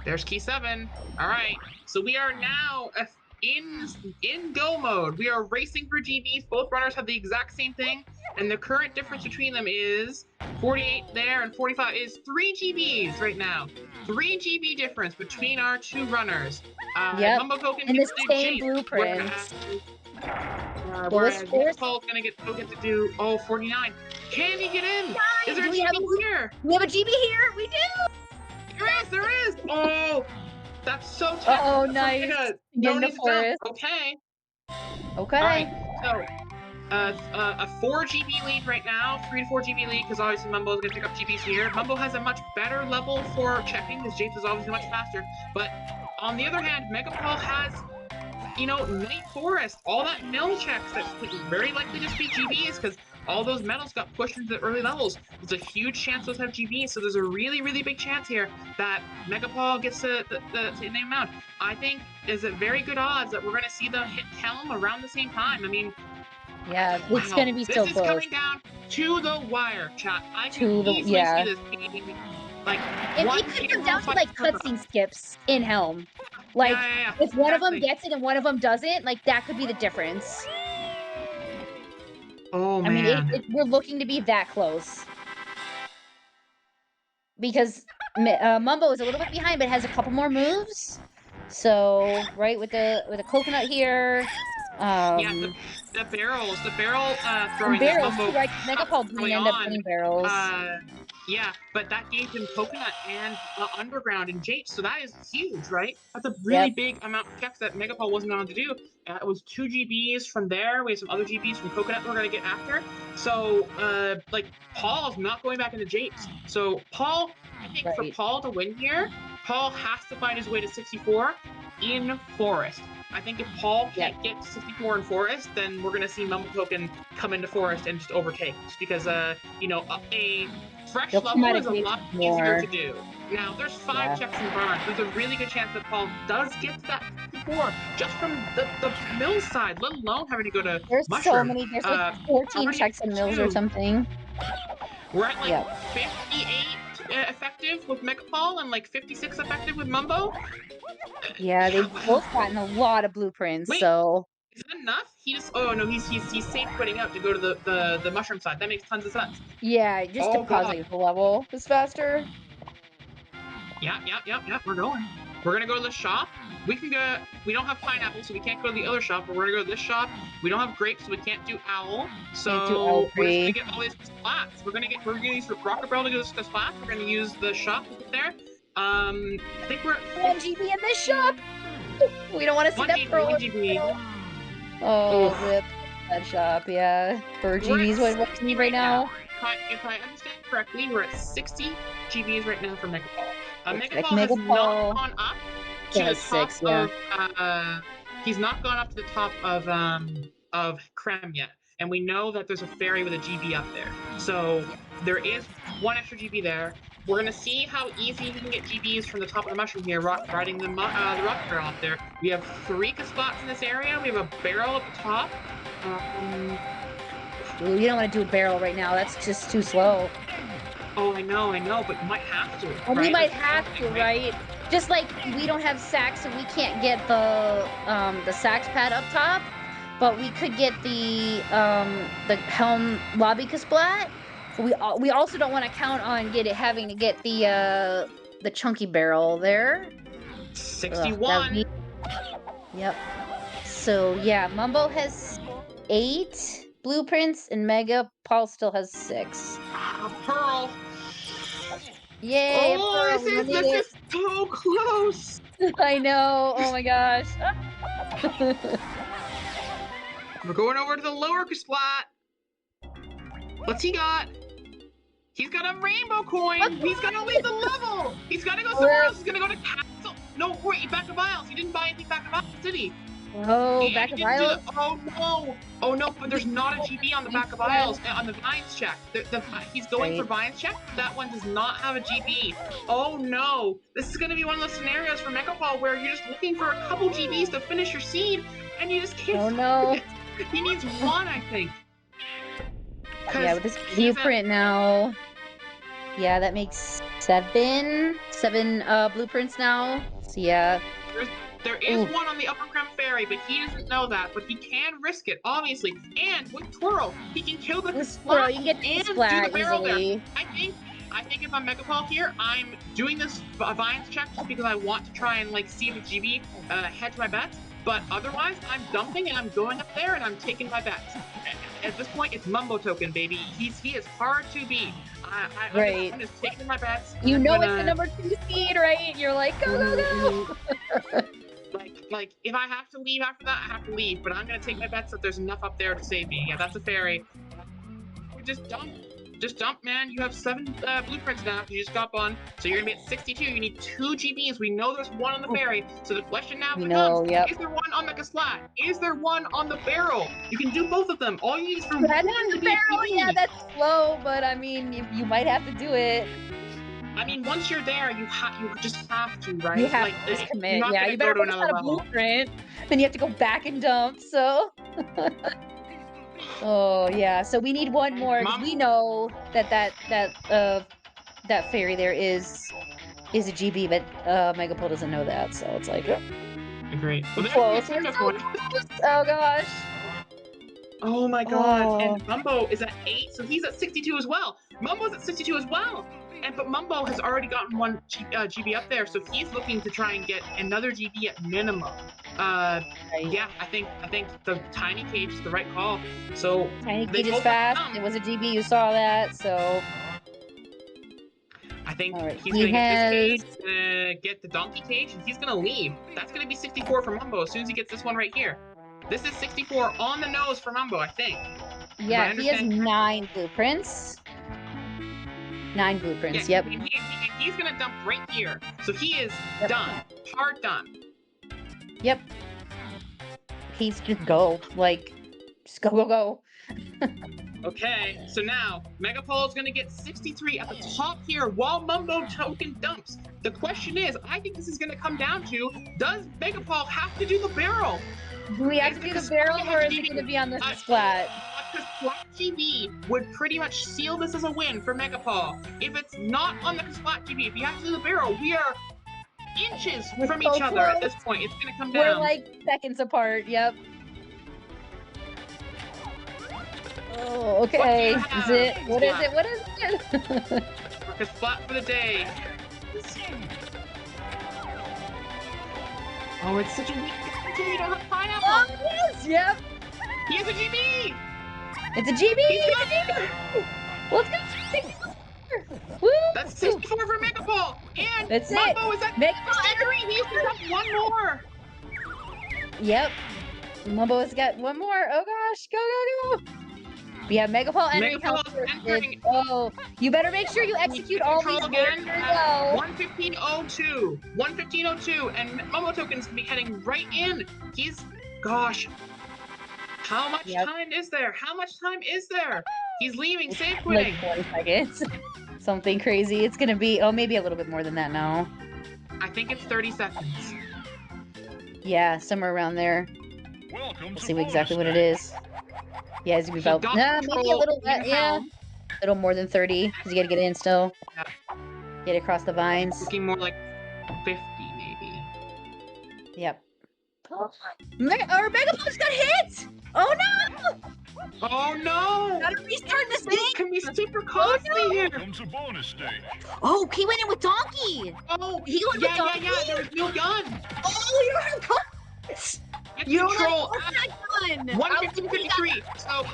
There's key 7. All right. So we are now in go mode. We are racing for GBs. Both runners have the exact same thing, and the current difference between them is 48 there and 45 is 3 GBs right now. 3 GB difference between our two runners. Yep. MumboToken And the gets to do same Japes, blueprints. whereas MegaPaul is gonna get to do 49. Can he get in? Is there a GB here? We have a GB here. We do. There is. Oh, that's so tough. Oh, nice. No In the need to forest. jump. Okay. Okay. All right. So, a 4 GB lead right now, 3 to 4 GB lead, because obviously Mumbo is going to pick up GBs here. Mumbo has a much better level for checking, because Japes is obviously much faster. But on the other hand, MegaPaul has, Night Forest, all that mill checks that very likely just be GBs, because all those medals got pushed into the early levels. There's a huge chance those have GBs, so there's a really, really big chance here that MegaPaul gets the name amount. I think there's a very good odds that we're going to see them hit Helm around the same time. I mean, yeah, it's going to be so close. This is coming down to the wire, chat. I can easily see this being like it could come down to like cutscene skips in Helm. Like if one of them gets it and one of them doesn't, like that could be the difference. Oh man! I mean, we're looking to be that close because Mumbo is a little bit behind, but has a couple more moves. So right with the coconut here. Yeah, the barrels, throwing barrels Mumbo. too, right? MegaPaul didn't end up getting barrels. Yeah, but that gave him coconut and underground and Japes, so that is huge, right? That's a really big amount of checks that MegaPaul wasn't on to do. It was 2 GBs from there. We have some other GBs from coconut we're gonna get after. So, Paul's not going back into Japes. So Paul, I think for Paul to win here, Paul has to find his way to 64 in Forest. I think if Paul can't get to 64 in Forest, then we're gonna see MumboToken come into Forest and just overtake. Just because, a fresh level is a lot easier to do. Now, there's 5 checks in barn. There's a really good chance that Paul does get to that 64 just from the mill side, let alone having to go to There's Mushroom. so many. There's like 14 checks in mills or something. We're at like 58 effective with MegaPaul and like 56 effective with Mumbo. Yeah, they've both gotten a lot of blueprints. Wait, so is that enough? He's safe putting out to go to the mushroom side. That makes tons of sense. Yeah, just depositing the level is faster. Yeah. We're going. We're gonna go to the shop. We don't have pineapple, so we can't go to the other shop, but we're gonna go to this shop. We don't have grapes, so we can't do owl. So we're just gonna get all these splats. We're gonna use rocker barrel to get the splats. We're gonna use the shop to get there. I think we're at 1 GB in this shop. We don't want to see that pearl. 1 GB. Oh, rip that shop. Yeah, for GBs, what we need right now. If I understand correctly, we're at 60 GBs right now for MegaPaul. MegaPaul has not gone up to the top of. He's not gone up to the top of Creme yet, and we know that there's a fairy with a GB up there. So there is 1 extra GB there. We're gonna see how easy we can get GBs from the top of the mushroom here, riding the rock barrel up there. We have 3 spots in this area. We have a barrel at the top. Ooh, you don't want to do a barrel right now. That's just too slow. Oh, I know, but you might have to. Well, we might have to, right? Just like we don't have sacks, so we can't get the sacks pad up top, but we could get the Helm lobby splat. We also don't want to count on having to get the chunky barrel there. 61. Yep. So yeah, Mumbo has 8 blueprints and MegaPaul still has 6. Pearl. Yay! Oh, Pearl. this is so close. I know. Oh my gosh. We're going over to the lower splat. What's he got? He's got a rainbow coin. He's gonna leave the level. He's gotta go somewhere else. He's gonna go to Castle. No, wait, back to Vials. He didn't buy anything back to Vials, did he? Oh, back of Vials? Oh no, but there's not a GB on the back of Vials, on the Vines check. He's going for Vines check. That one does not have a GB. Oh no, this is gonna be one of those scenarios for MegaPaul where you're just looking for a couple GBs to finish your seed, and you just can't. Oh no. He needs 1, I think. Yeah, with this blueprint now. Yeah, that makes Seven blueprints now. So yeah. There is one on the Upper Creme Ferry, but he doesn't know that. But he can risk it, obviously. And with Twirl, he can kill the splat you can get and splat do the barrel easily. there. I think if I'm MegaPaul here, I'm doing this Vines check just because I want to try and like see the GB hedge my bets. But otherwise, I'm dumping and I'm going up there and I'm taking my bets. At this point, it's MumboToken, baby. He is hard to beat. I'm just taking my bets. You know it's the number 2 seed, right? You're like, go. Like, if I have to leave after that, I have to leave. But I'm going to take my bets that there's enough up there to save me. Yeah, that's a fairy. Just dump. Just dump, man. You have 7 blueprints now because you just got one. So you're going to be at 62. You need 2 GBs. We know there's one on the ferry. So the question now becomes, is there one on the Gaslat? Is there one on the barrel? You can do both of them. All you need is for one to be a GB. Yeah, that's slow, but I mean, you might have to do it. I mean, once you're there, you just have to, right? You have to just commit. Yeah, you better go to another level. Blueprint. Then you have to go back and dump. So. Oh yeah. So we need one more. We know that fairy there is a GB, but MegaPaul doesn't know that. So it's like. Great. Well, oh gosh. Oh my god. And Mumbo is at 8, so he's at 62 as well. Mumbo's at 62 as well. But Mumbo has already gotten one GB up there, so he's looking to try and get another GB at minimum. Yeah, I think the tiny cage is the right call. So tiny cage is fast. It was a GB. You saw that, so. I think he's gonna get this cage, get the donkey cage, and he's gonna leave. That's gonna be 64 for Mumbo as soon as he gets this one right here. This is 64 on the nose for Mumbo, I think. Yeah, he has 9 blueprints. 9 blueprints, yeah, yep. He's gonna dump right here. So he is done. Hard done. Yep. He's just go. Like, just go. Okay, so now MegaPaul is gonna get 63 at the top here while MumboToken dumps. The question is, I think this is gonna come down to, does MegaPaul have to do the barrel? Do we have to do the barrel, or is it gonna be on the splat? Because Splat GB would pretty much seal this as a win for MegaPaul. If it's not on the Splat GB, if you have to do the barrel, we are inches from each other at this point. It's gonna come down. We're like seconds apart, yep. Oh, okay. Is it? What is it? What is it? Mark a spot for the day. Oh, it's such a weak game. You don't have pineapple. Oh, yes, yep. He has a GB. It's a GB. It's a GB. Let's go. Woo! That's 64 for MegaPaul. And that's Mumbo is at MegaPaul entry. He's got one more. Yep. Mumbo has got one more. Oh gosh, go. Yeah, MegaPaul entering. Oh, you better make sure you execute all these again very well. 115.02. 115.02, and MumboToken's gonna be heading right in. Gosh. How much time is there? How much time is there? He's leaving, safe quitting. Like 20 seconds. Something crazy. It's gonna be, maybe a little bit more than that now. I think it's 30 seconds. Yeah, somewhere around there. Let's see exactly what it is. Yeah, it's gonna be about maybe a little little more than 30, because you gotta get in still. Yeah. Get across the vines. Looking more like 50, maybe. Yep. Our MegaPaul's got hit! Oh no! Oh no! Gotta restart this game! This can be super costly here! Comes a bonus stage. Oh, he went in with Donkey! Oh, he went with Donkey! Yeah, there was no gun! Oh, you're out of guns! You control gun! 115.53. So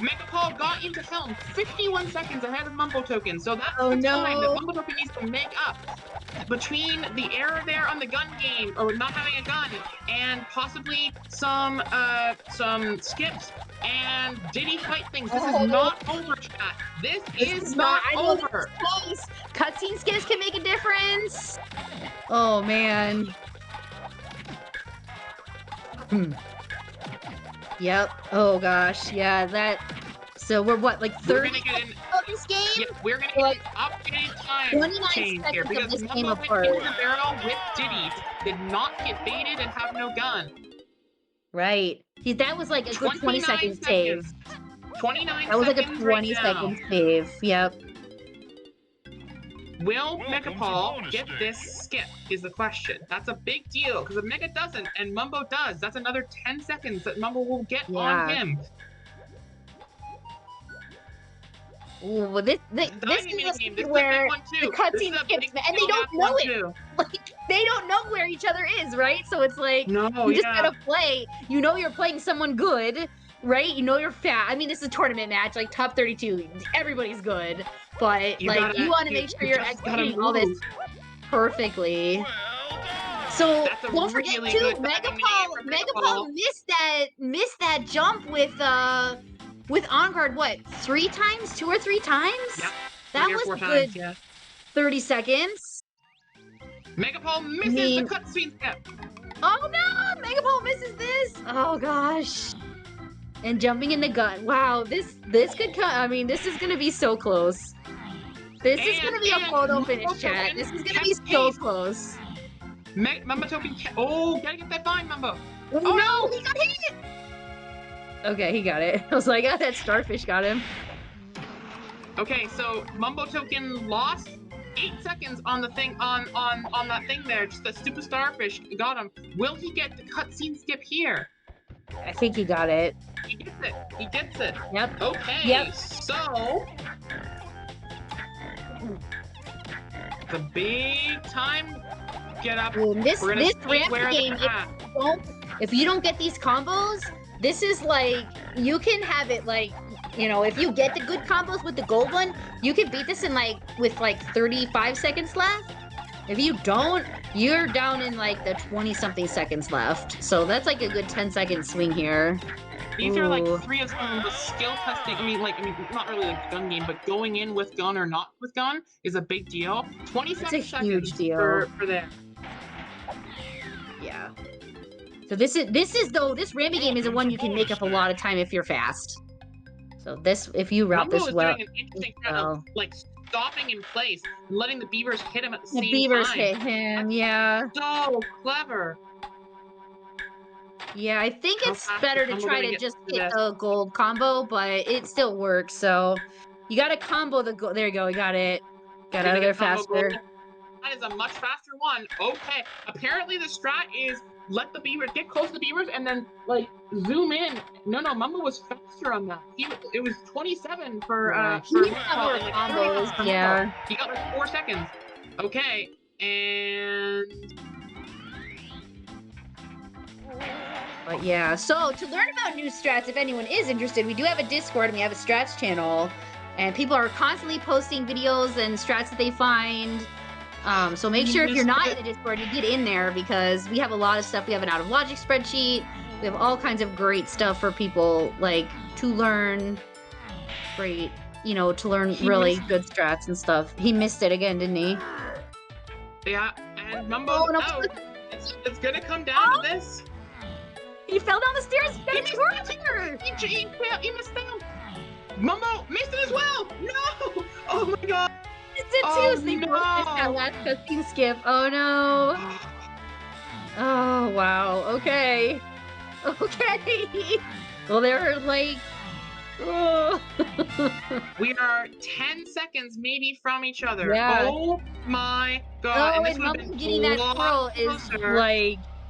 MegaPaul got into Helm 51 seconds ahead of MumboToken. So that's the time that MumboToken needs to make up between the error there on the gun game, or not having a gun, and possibly some skips. And did he fight things? This is not over, chat. This is not over. Cutscene skips can make a difference. Oh man. Yep. Oh gosh. Yeah. That. So we're what, like 30 we're gonna get in this game? Yeah, we're gonna get an updated time change here because Mumbo went into the barrel with Diddy, did not get baited and have no gun. Right. See, that was like a good 20 seconds save. 29 seconds. That was like a 20 second save. Yep. Will MegaPaul get this skip is the question. That's a big deal, because if Mega doesn't and Mumbo does, that's another 10 seconds that Mumbo will get on him. Ooh, well, this is a speed where the cutscene skips, and they don't know it. Like, they don't know where each other is, right? So it's like, you just gotta play. You know you're playing someone good, right? You know you're fat. I mean, this is a tournament match, like top 32. Everybody's good. But, you want to make sure you're executing all this perfectly. So, don't forget, too, MegaPaul missed that jump with on guard, what, 3 times? 2 or 3 times? Yep. That was a good 30 seconds. MegaPaul misses the cutscene step. Oh no! MegaPaul misses this! Oh gosh. And jumping in the gun. Wow, this could come. I mean, this is gonna be so close. This is gonna be a photo finish, chat. This is gonna be so close. MumboToken. Oh, gotta get that fine, Mumbo. Oh no, he got hit! Okay, he got it. I was like, that starfish got him. Okay, so MumboToken lost 8 seconds on the thing on that thing there. Just the stupid starfish got him. Will he get the cutscene skip here? I think he got it. He gets it. He gets it. Yep. Okay. Yep. So the big time get up. This ramp game, if you don't get these combos, this is like, you can have it like, you know, if you get the good combos with the gold one, you can beat this in with 35 seconds left. If you don't, you're down in like the 20-something seconds left. So that's like a good 10-second swing here. These are like 3 of some of the skill testing. I mean, not really like a gun game, but going in with gun or not with gun is a big deal. 27 seconds huge deal for there. Yeah. So this Rammy game is the one you can make up a lot of time if you're fast. So if you route this well. Doing an interesting kind of like stopping in place, and letting the beavers hit him at the same time. The beavers hit him, yeah. So clever. Yeah, I think it's better to try to just hit the gold combo, but it still works. So you got to combo the gold. There you go. You got it. Got out of there faster. That is a much faster one. Okay. Apparently the strat is let the beavers get close to the beavers and then like zoom in. No, Mumbo was faster on that. It was 27 for combos. Yeah. He got like 4 seconds. Okay, and. But yeah, so to learn about new strats, if anyone is interested, we do have a Discord and we have a strats channel, and people are constantly posting videos and strats that they find. So make sure if you're not in the Discord, you get in there because we have a lot of stuff. We have an out of logic spreadsheet. We have all kinds of great stuff for people like to learn to learn really good strats and stuff. He missed it again, didn't he? Yeah, and Mumbo's out. It's gonna come down to this. He fell down the stairs. He missed down. Mumbo missed it as well. No! Oh my god. Missed it too. So they both missed that last cutscene skip. Oh no. Oh wow. Okay. Well, they're like. Oh. We are 10 seconds maybe from each other. Yeah. Oh my god. Oh, and Mumbo getting that twirl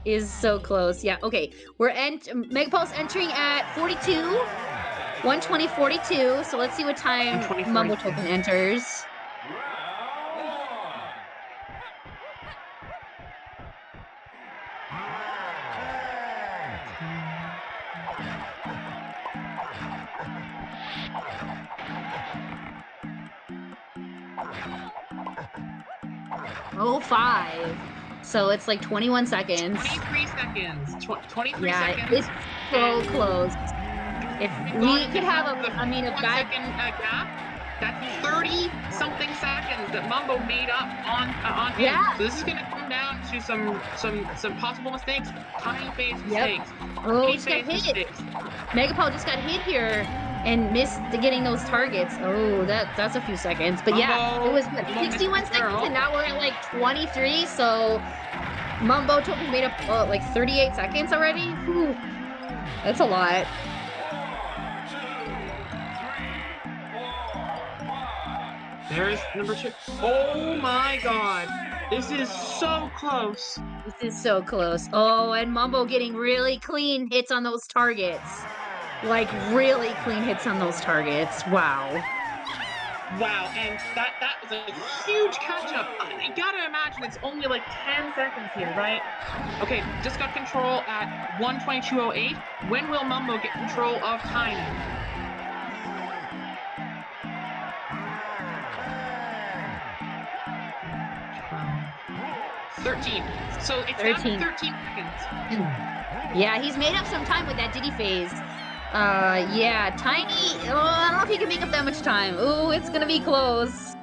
is so close. Yeah, okay. MegaPaul's entering at 42. 120.42. So let's see what time MumboToken enters. Oh, 5. So it's like 21 seconds. 23 seconds. 23 seconds. Yeah, it's so close. If we could have a guy gap, that's 30-something seconds that Mumbo made up on him. Yeah. So this is gonna come down to some possible mistakes, tiny phase mistakes. Oh, just got hit. MegaPaul just got hit here and missed getting those targets. Oh, that's a few seconds. But yeah, it was 61 seconds, and now we're at like 23. So MumboToken made up like 38 seconds already. Whew. That's a lot. There's number 2. Oh my god. This is so close. This is so close. Oh, and Mumbo getting really clean hits on those targets. Like, really clean hits on those targets. Wow. Wow, and that was a huge catch-up. You gotta imagine it's only like 10 seconds here, right? Okay, just got control at 1:22:08. When will Mumbo get control of timing? 13. So it's 13. Down to 13 seconds. Yeah, he's made up some time with that Diddy phase. Yeah, Tiny. Oh, I don't know if he can make up that much time. Ooh, it's gonna be close.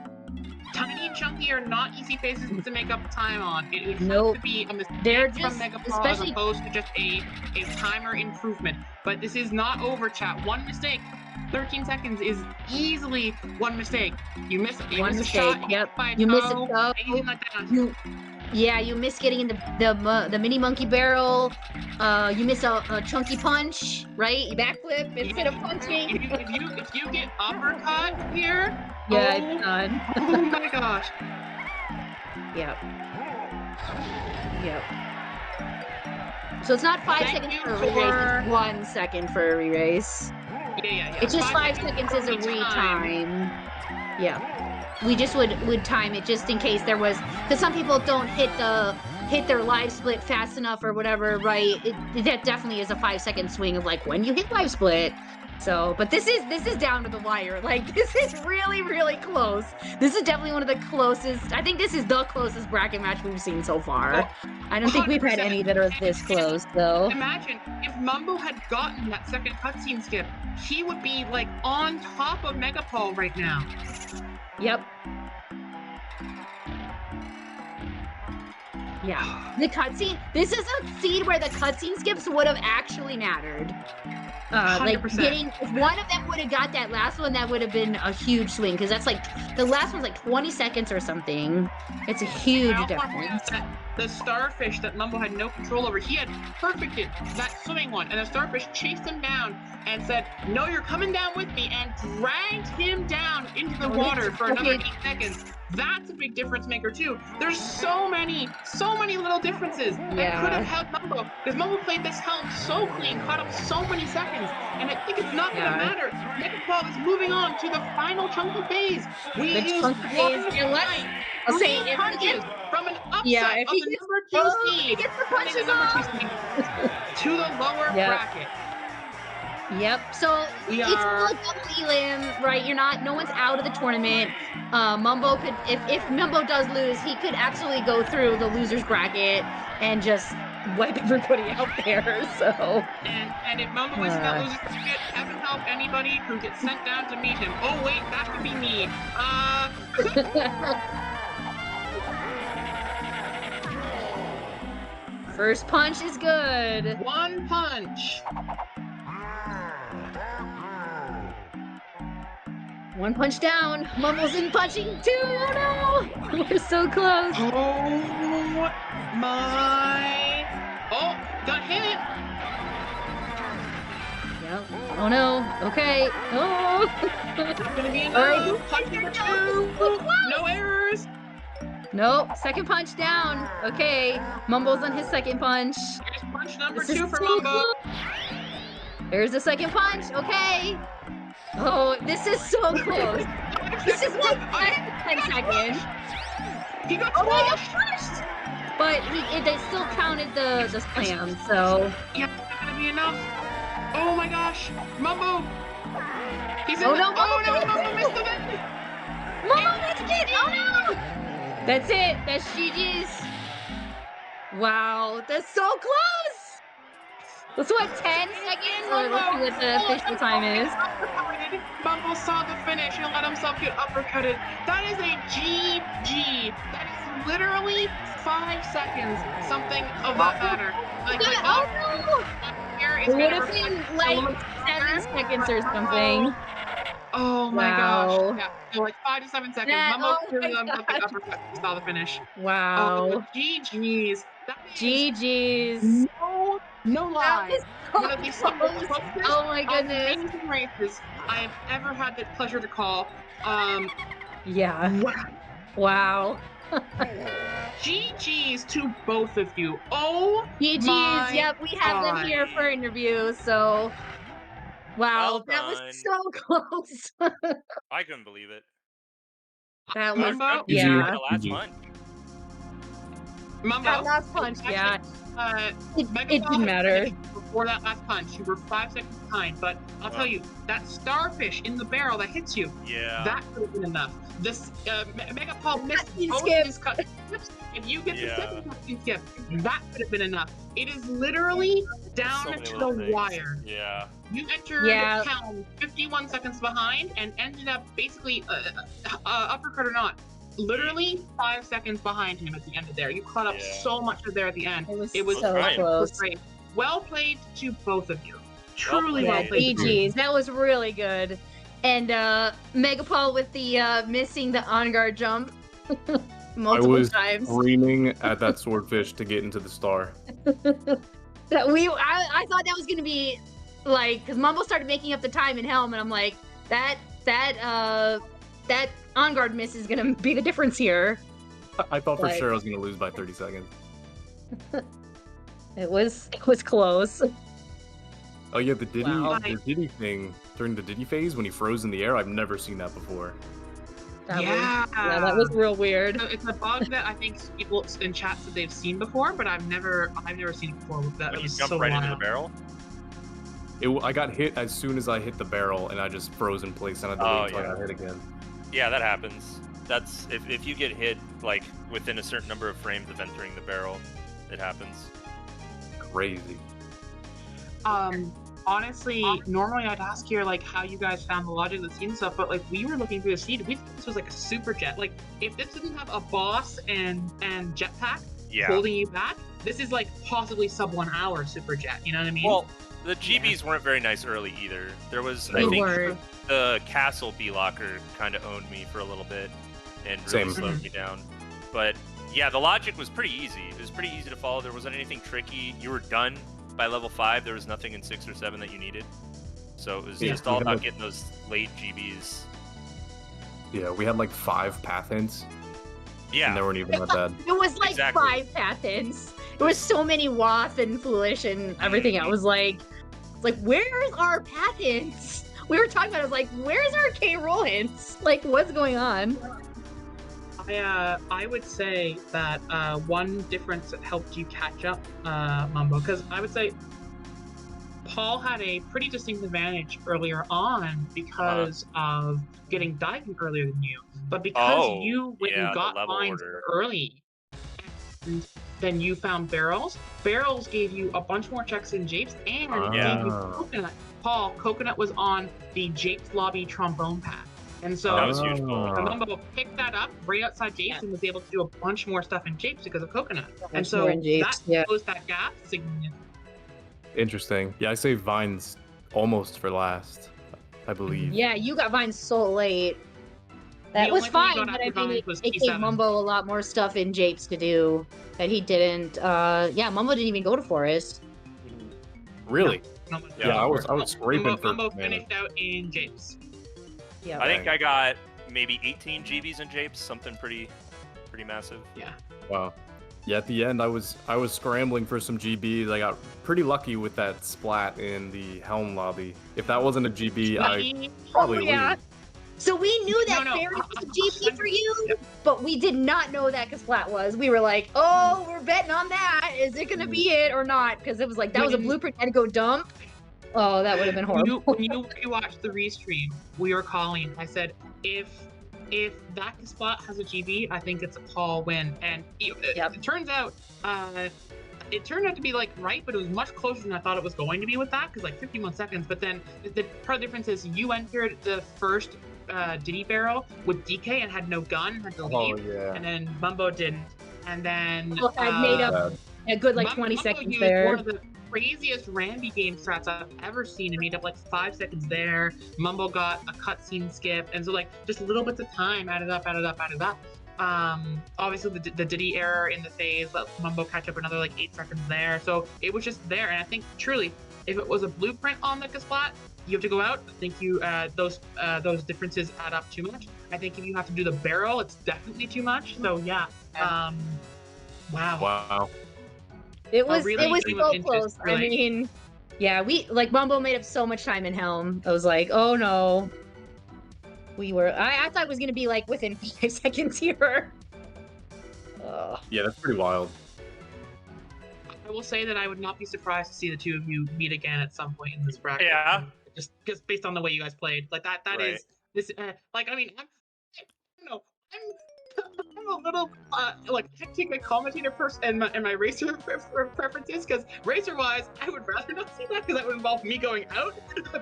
Tiny and Chunky are not easy phases to make up time on. It would have Nope. to be a mistake They're from just, MegaPaul as opposed to just a timer improvement. But this is not over, chat. One mistake. 13 seconds is easily one mistake. You miss a shot. Yep. By a You miss a toe, toe. anything like that. You miss getting in the mini monkey barrel. You miss a chunky punch, right? You backflip instead of punching. If you get uppercut here, yeah, it's done. Oh my gosh. Yep. So it's not 5 seconds for a re-race, it's 1 second for a re-race. Yeah. It's just 5 seconds as a retime. Yeah. We just would time it just in case there was, because some people don't hit their live split fast enough or whatever, right? That definitely is a 5 second swing of like when you hit live split. So, but this is down to the wire. Like, this is really, really close. This is definitely one of the closest. I think this is the closest bracket match we've seen so far. I don't think we've had any that are this close, though. Imagine if Mumbo had gotten that second cutscene skip, he would be like on top of MegaPaul right now. Yep. Yeah. The cutscene. This is a scene where the cutscene skips would have actually mattered. Like 100%. getting, if one of them would have got that last one, that would have been a huge swing because that's like the last one's like 20 seconds or something. It's a huge difference. The starfish that Mumbo had no control over, he had perfected that swimming one, and the starfish chased him down and said, "No, you're coming down with me," and dragged him down into the water for another 8 seconds. That's a big difference maker too. There's so many little differences that could have helped Mumbo, because Mumbo played this Helm so clean, caught up so many seconds, and I think it's not gonna matter. MegaPaul is moving on to the final chunky phase. We use one punches from an upset of the number 2 seed, to the lower bracket. Yep. So it's like double elim, right? No one's out of the tournament. Mumbo could, if Mumbo does lose, he could absolutely go through the losers bracket and just wipe everybody out there. So. And if Mumbo is in that losers bracket, heaven help anybody who gets sent down to meet him. Oh wait, that could be me. First punch is good. One punch. One punch down. Mumbo's in punching too. Oh no! We're so close. Oh my! Oh, got hit. Yep. Oh no. Okay. Oh. It's gonna be another punch number 2. No errors. Nope. Second punch down. Okay. Mumbo's on his second punch. Here's punch number 2 for Mumbo. There's the second punch. Okay. Oh, this is so close. This is like 10 seconds. He got squashed. But they still counted the slam, so. Yeah, it's gonna be enough. Oh my gosh. Mumbo. He's in Mumbo missed the net. Mumbo missed it. Oh no. That's it. That's GG's. Wow, that's so close. That's what, 10 seconds? Or let's see what the official time is. Mumbo saw the finish and let himself get uppercutted. That is a GG. That is literally 5 seconds, something of that matter. Like, it would have been like 7 seconds or something. Oh my gosh. Yeah, so like 5 to 7 seconds. Mumbo clearly let himself get uppercut. He saw the finish. Wow. GG's. GG's. No lie. One of the Oh my goodness. amazing races I have ever had the pleasure to call. Yeah. Wow. Wow. GG's to both of you. Oh GG's. my Yep, we have them here for interview. So, wow, Well that was done. so close. I couldn't believe it. That was, Mumbo? yeah. The last punch. Mumbo. That last punch, yeah. It didn't matter. Before that last punch, you were 5 seconds behind, but I'll tell you, that starfish in the barrel that hits you, Yeah. that could have been enough. This MegaPaul missed Cutscene both skip. of his cut. If you get the Yeah. second cutscene skip, that could have been enough. It is literally down So many to little the things. wire. Yeah. You entered Yeah. Helm 51 seconds behind and ended up basically, uppercut or not, literally 5 seconds behind him at the end of there. You caught up Yeah. so much of there at the end. It was so right. close. Great. Well played to both of you. Truly well Yeah, played. GG's. That was really good. And MegaPaul with the missing the on guard jump multiple times. Screaming at that swordfish to get into the star. That I thought that was gonna be like, because Mumbo started making up the time in Helm, and I'm like, that on guard miss is gonna be the difference here. I thought for Like- sure I was going to lose by 30 seconds. It was close. Oh yeah, the Diddy, Wow. the Diddy thing during the Diddy phase when he froze in the air. I've never seen that before. That Yeah. that was real weird. So it's a bug that I think people in chat said they've seen before, but I've never seen it before. That When you was jump so right into the wild. barrel. I got hit as soon as I hit the barrel, and I just froze in place, and I had to Oh, wait until I yeah. got hit again. Yeah, that happens. That's if you get hit like within a certain number of frames of entering the barrel, it happens. Crazy. Honestly, normally I'd ask here like how you guys found the logic of the seed and stuff, but like we were looking through the seed, we thought this was like a super jet. Like if this didn't have a boss and jetpack Yeah. holding you back, this is like possibly sub 1 hour super jet. You know what I mean? Well, the GBs weren't very nice early either. There was, I They think, weren't. the castle B-locker kind of owned me for a little bit and really Same. slowed me down. But yeah, the logic was pretty easy. It was pretty easy to follow. There wasn't anything tricky. You were done by level 5. There was nothing in 6 or 7 that you needed. So it was Yeah, just all we had about like- getting those late GBs. Yeah, we had like 5 path hints, Yeah. and they weren't even that bad. It was like Exactly. 5 path hints. There was so many Wath and Foolish and everything. I was like, where's our path hints? We were talking about it, I was like, where's our K roll hints? Like, what's going on? I would say that one difference that helped you catch up, Mumbo, because I would say Paul had a pretty distinct advantage earlier on because of getting diving earlier than you. But because you the got level mines order. early, and then you found barrels. Barrels gave you a bunch more checks in Japes and gave you coconut. Paul, coconut was on the Japes lobby trombone pad. And so That was useful. Mumbo picked that up right outside Japes and was able to do a bunch more stuff in Japes because of coconut. And Bunch so more in Japes, that yeah. closed that gap significantly. Interesting. Yeah, I saved vines almost for last, I believe. Yeah, you got Vine so late. That The was only thing you fine, got but I after mean, Vines was it gave P7. Mumbo a lot more stuff in Japes to do that he didn't. Yeah, Mumbo didn't even go to Forest. Really? Mumbo, Yeah, I was scraping for Mumbo mana. finished out in Japes. Yeah. I think I got maybe 18 GBs in Japes, something pretty massive. Yeah. Wow. Yeah, at the end, I was scrambling for some GBs. I got pretty lucky with that splat in the Helm lobby. If that wasn't a GB, I probably yeah. lose. So we knew that No, Fairy was a GP for you, Yep. but we did not know that Kasplat was. We were like, oh, we're betting on that. Is it going to be it or not? Because it was like, that was a blueprint. I had to go dump. Oh, that would have been horrible. When you rewatched the restream, we were calling. I said, if that spot has a GB, I think it's a Paul win. And it turns out, it turned out to be like right, but it was much closer than I thought it was going to be with that, because like 51 seconds. But then the part of the difference is you entered the first Diddy barrel with DK and had no gun, had to leave, yeah. and then Mumbo didn't. And then Look, I made up a good like 20 Mumbo seconds used there. one of the craziest Randy game strats I've ever seen, and made up like 5 seconds there. Mumbo got a cutscene skip, and so like just little bits of time added up. Obviously the Diddy error in the phase let Mumbo catch up another like 8 seconds there. So it was just there, and I think truly, if it was a blueprint on the Kasplat, you have to go out. I think those differences add up too much. I think if you have to do the barrel, it's definitely too much. So yeah. Wow. Wow. It was really so close. really. I mean, yeah, Mumbo made up so much time in Helm. I was like, oh no. I thought it was gonna be like within 5 seconds here. Yeah, that's pretty wild. I will say that I would not be surprised to see the two of you meet again at some point in this bracket. Yeah. Just based on the way you guys played, like that Right. is this. Like I mean, I'm a little like hectic a commentator person and my racer preferences, because racer wise I would rather not see that because that would involve me going out.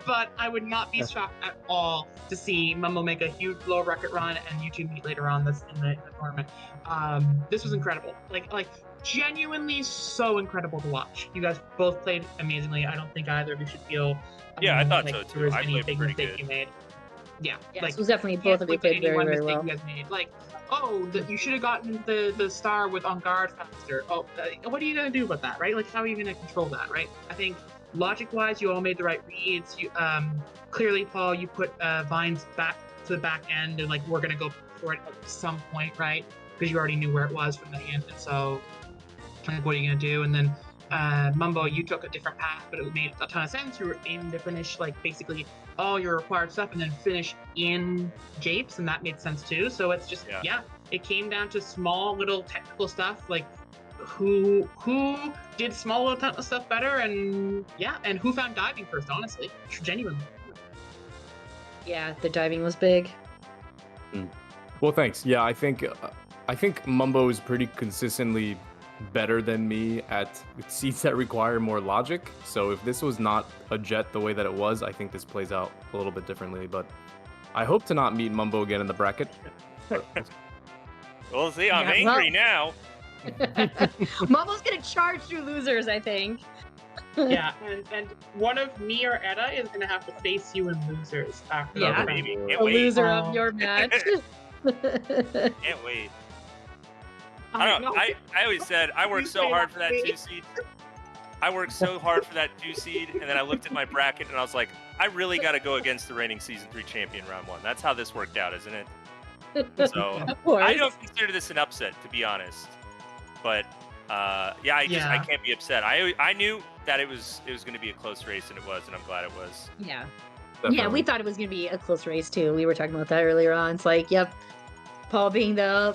But I would not be shocked at all to see Mumbo make a huge lower bracket run and you two meet later on this in the tournament. This was incredible, like genuinely so incredible to watch. You guys both played amazingly. I don't think either of you should feel Yeah, I thought like so too. there was I any played big pretty mistake good. you made. Yeah, like This was definitely both of you can't point to played any very, one very mistake well. you guys made. Like, oh, you should have gotten the star with on guard faster. Oh, what are you gonna do about that, right? Like, how are you gonna control that, right? I think logic-wise, you all made the right reads. You clearly, Paul, you put Vines back to the back end, and like we're gonna go for it at some point, right? Because you already knew where it was from the hand, and so like, what are you gonna do? And then Mumbo, you took a different path, but it made a ton of sense. You were aiming to finish like basically all your required stuff and then finish in Japes, and that made sense too. So it's just yeah, it came down to small little technical stuff, like who did small little technical stuff better, and yeah, and who found diving first, honestly, genuinely. Yeah, the diving was big. Well, thanks. Yeah, I think Mumbo is pretty consistently better than me at seeds that require more logic. So if this was not a jet the way that it was, I think this plays out a little bit differently. But I hope to not meet Mumbo again in the bracket. Well, see, I'm Yeah, angry now. Mumbo's gonna charge through losers, I think. Yeah, and one of me or Etta is gonna have to face you in losers after Yeah. that. Maybe. A Can't wait. loser of your match. Can't wait. I don't know. I always said I worked so hard for that 2 seed. I worked so hard for that 2 seed, and then I looked at my bracket and I was like, I really got to go against the reigning season 3 champion round 1. That's how this worked out, isn't it? So Of course. I don't consider this an upset, to be honest. But yeah, I can't be upset. I knew that it was going to be a close race, and it was, and I'm glad it was. Yeah. Definitely. Yeah, we thought it was gonna be a close race too. We were talking about that earlier on. It's like, yep, Paul being the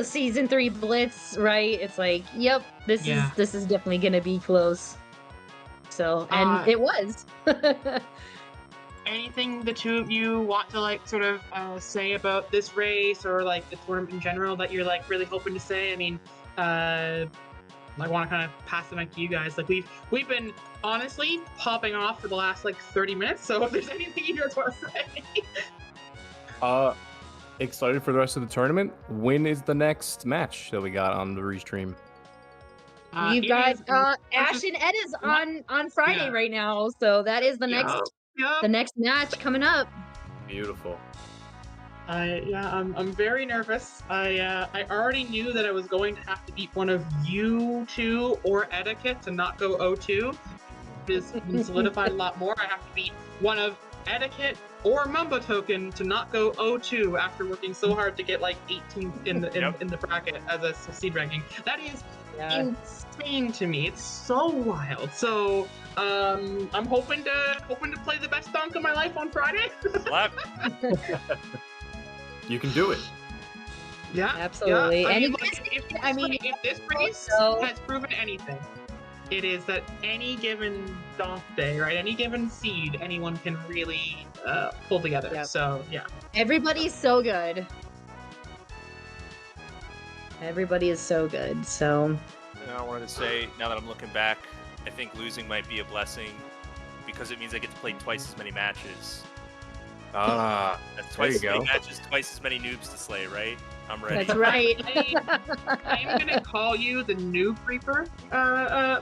season 3 blitz, right? It's like, yep, this is definitely gonna be close. So, and it was. Anything the two of you want to like sort of say about this race or like the tournament in general that you're like really hoping to say? I mean, I want to kind of pass the mic to you guys. Like we've been honestly popping off for the last like 30 minutes. So if there's anything you guys want to say. Excited for the rest of the tournament. When is the next match that we got on the restream? You've got Ash and Ed is on Friday right now, so that is the next match coming up. Beautiful. I'm very nervous. I already knew that I was going to have to beat one of you two or Etiquette to not go 0-2. This has been solidified a lot more. I have to beat one of Etiquette or MumboToken to not go 0-2 after working so hard to get like 18th in the bracket as a seed ranking. That is insane to me. It's so wild. So I'm hoping to play the best donk of my life on Friday. You can do it. Yeah, absolutely. Yeah. I mean, if this race has proven anything, it is that any given donk day, right? Any given seed, anyone can really pull together. Yep. So yeah, everybody's so good. Everybody is so good. So. And I wanted to say, now that I'm looking back, I think losing might be a blessing because it means I get to play twice as many matches. That's twice as many matches, twice as many noobs to slay, right? I'm ready. That's right. I'm gonna call you the noob reaper,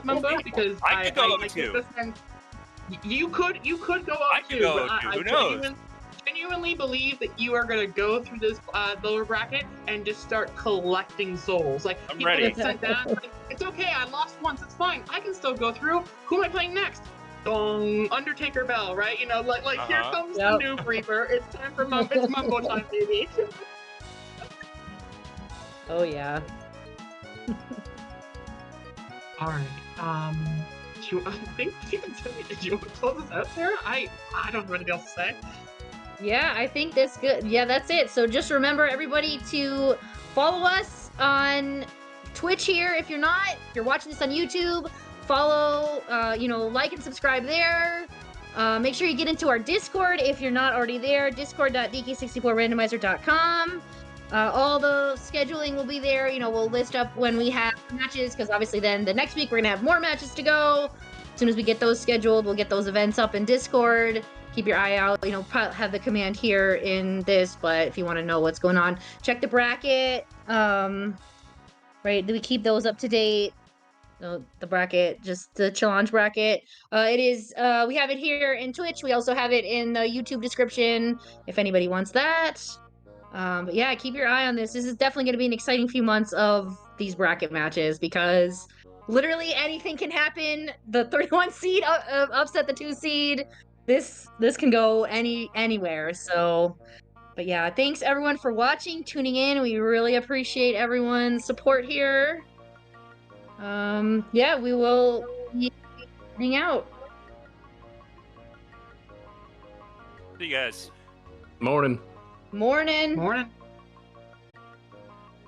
Mumbo, because I could go I too. get the sense you could go up I could go up too. Who knows? Genuinely believe that you are gonna go through this lower bracket and just start collecting souls. Like I'm people ready. get sent down. Like, it's okay. I lost once. It's fine. I can still go through. Who am I playing next? gong, Undertaker bell, right? You know, like here comes the new Reaper. It's time for it's Mumbo time, baby. Oh yeah. All right. Do you want to close this out, Sarah? I don't have anything else to say. Yeah, I think that's good. Yeah, that's it. So just remember, everybody, to follow us on Twitch here. If you're not, if you're watching this on YouTube, follow, like and subscribe there. Make sure you get into our Discord if you're not already there, discord.dk64randomizer.com. All the scheduling will be there. We'll list up when we have matches, because obviously then the next week we're going to have more matches to go. As soon as we get those scheduled, we'll get those events up in Discord. Keep your eye out. Have the command here in this, but if you want to know what's going on, check the bracket. Right? Do we keep those up to date? The bracket, just the challenge bracket. It is. We have it here in Twitch. We also have it in the YouTube description if anybody wants that. But yeah, keep your eye on this. This is definitely going to be an exciting few months of these bracket matches, because literally anything can happen. The 31 seed upset the 2 seed. This can go anywhere. So, but yeah, thanks everyone for watching, tuning in. We really appreciate everyone's support here. Yeah, we will be heading out. See you guys. Morning. Morning. Morning.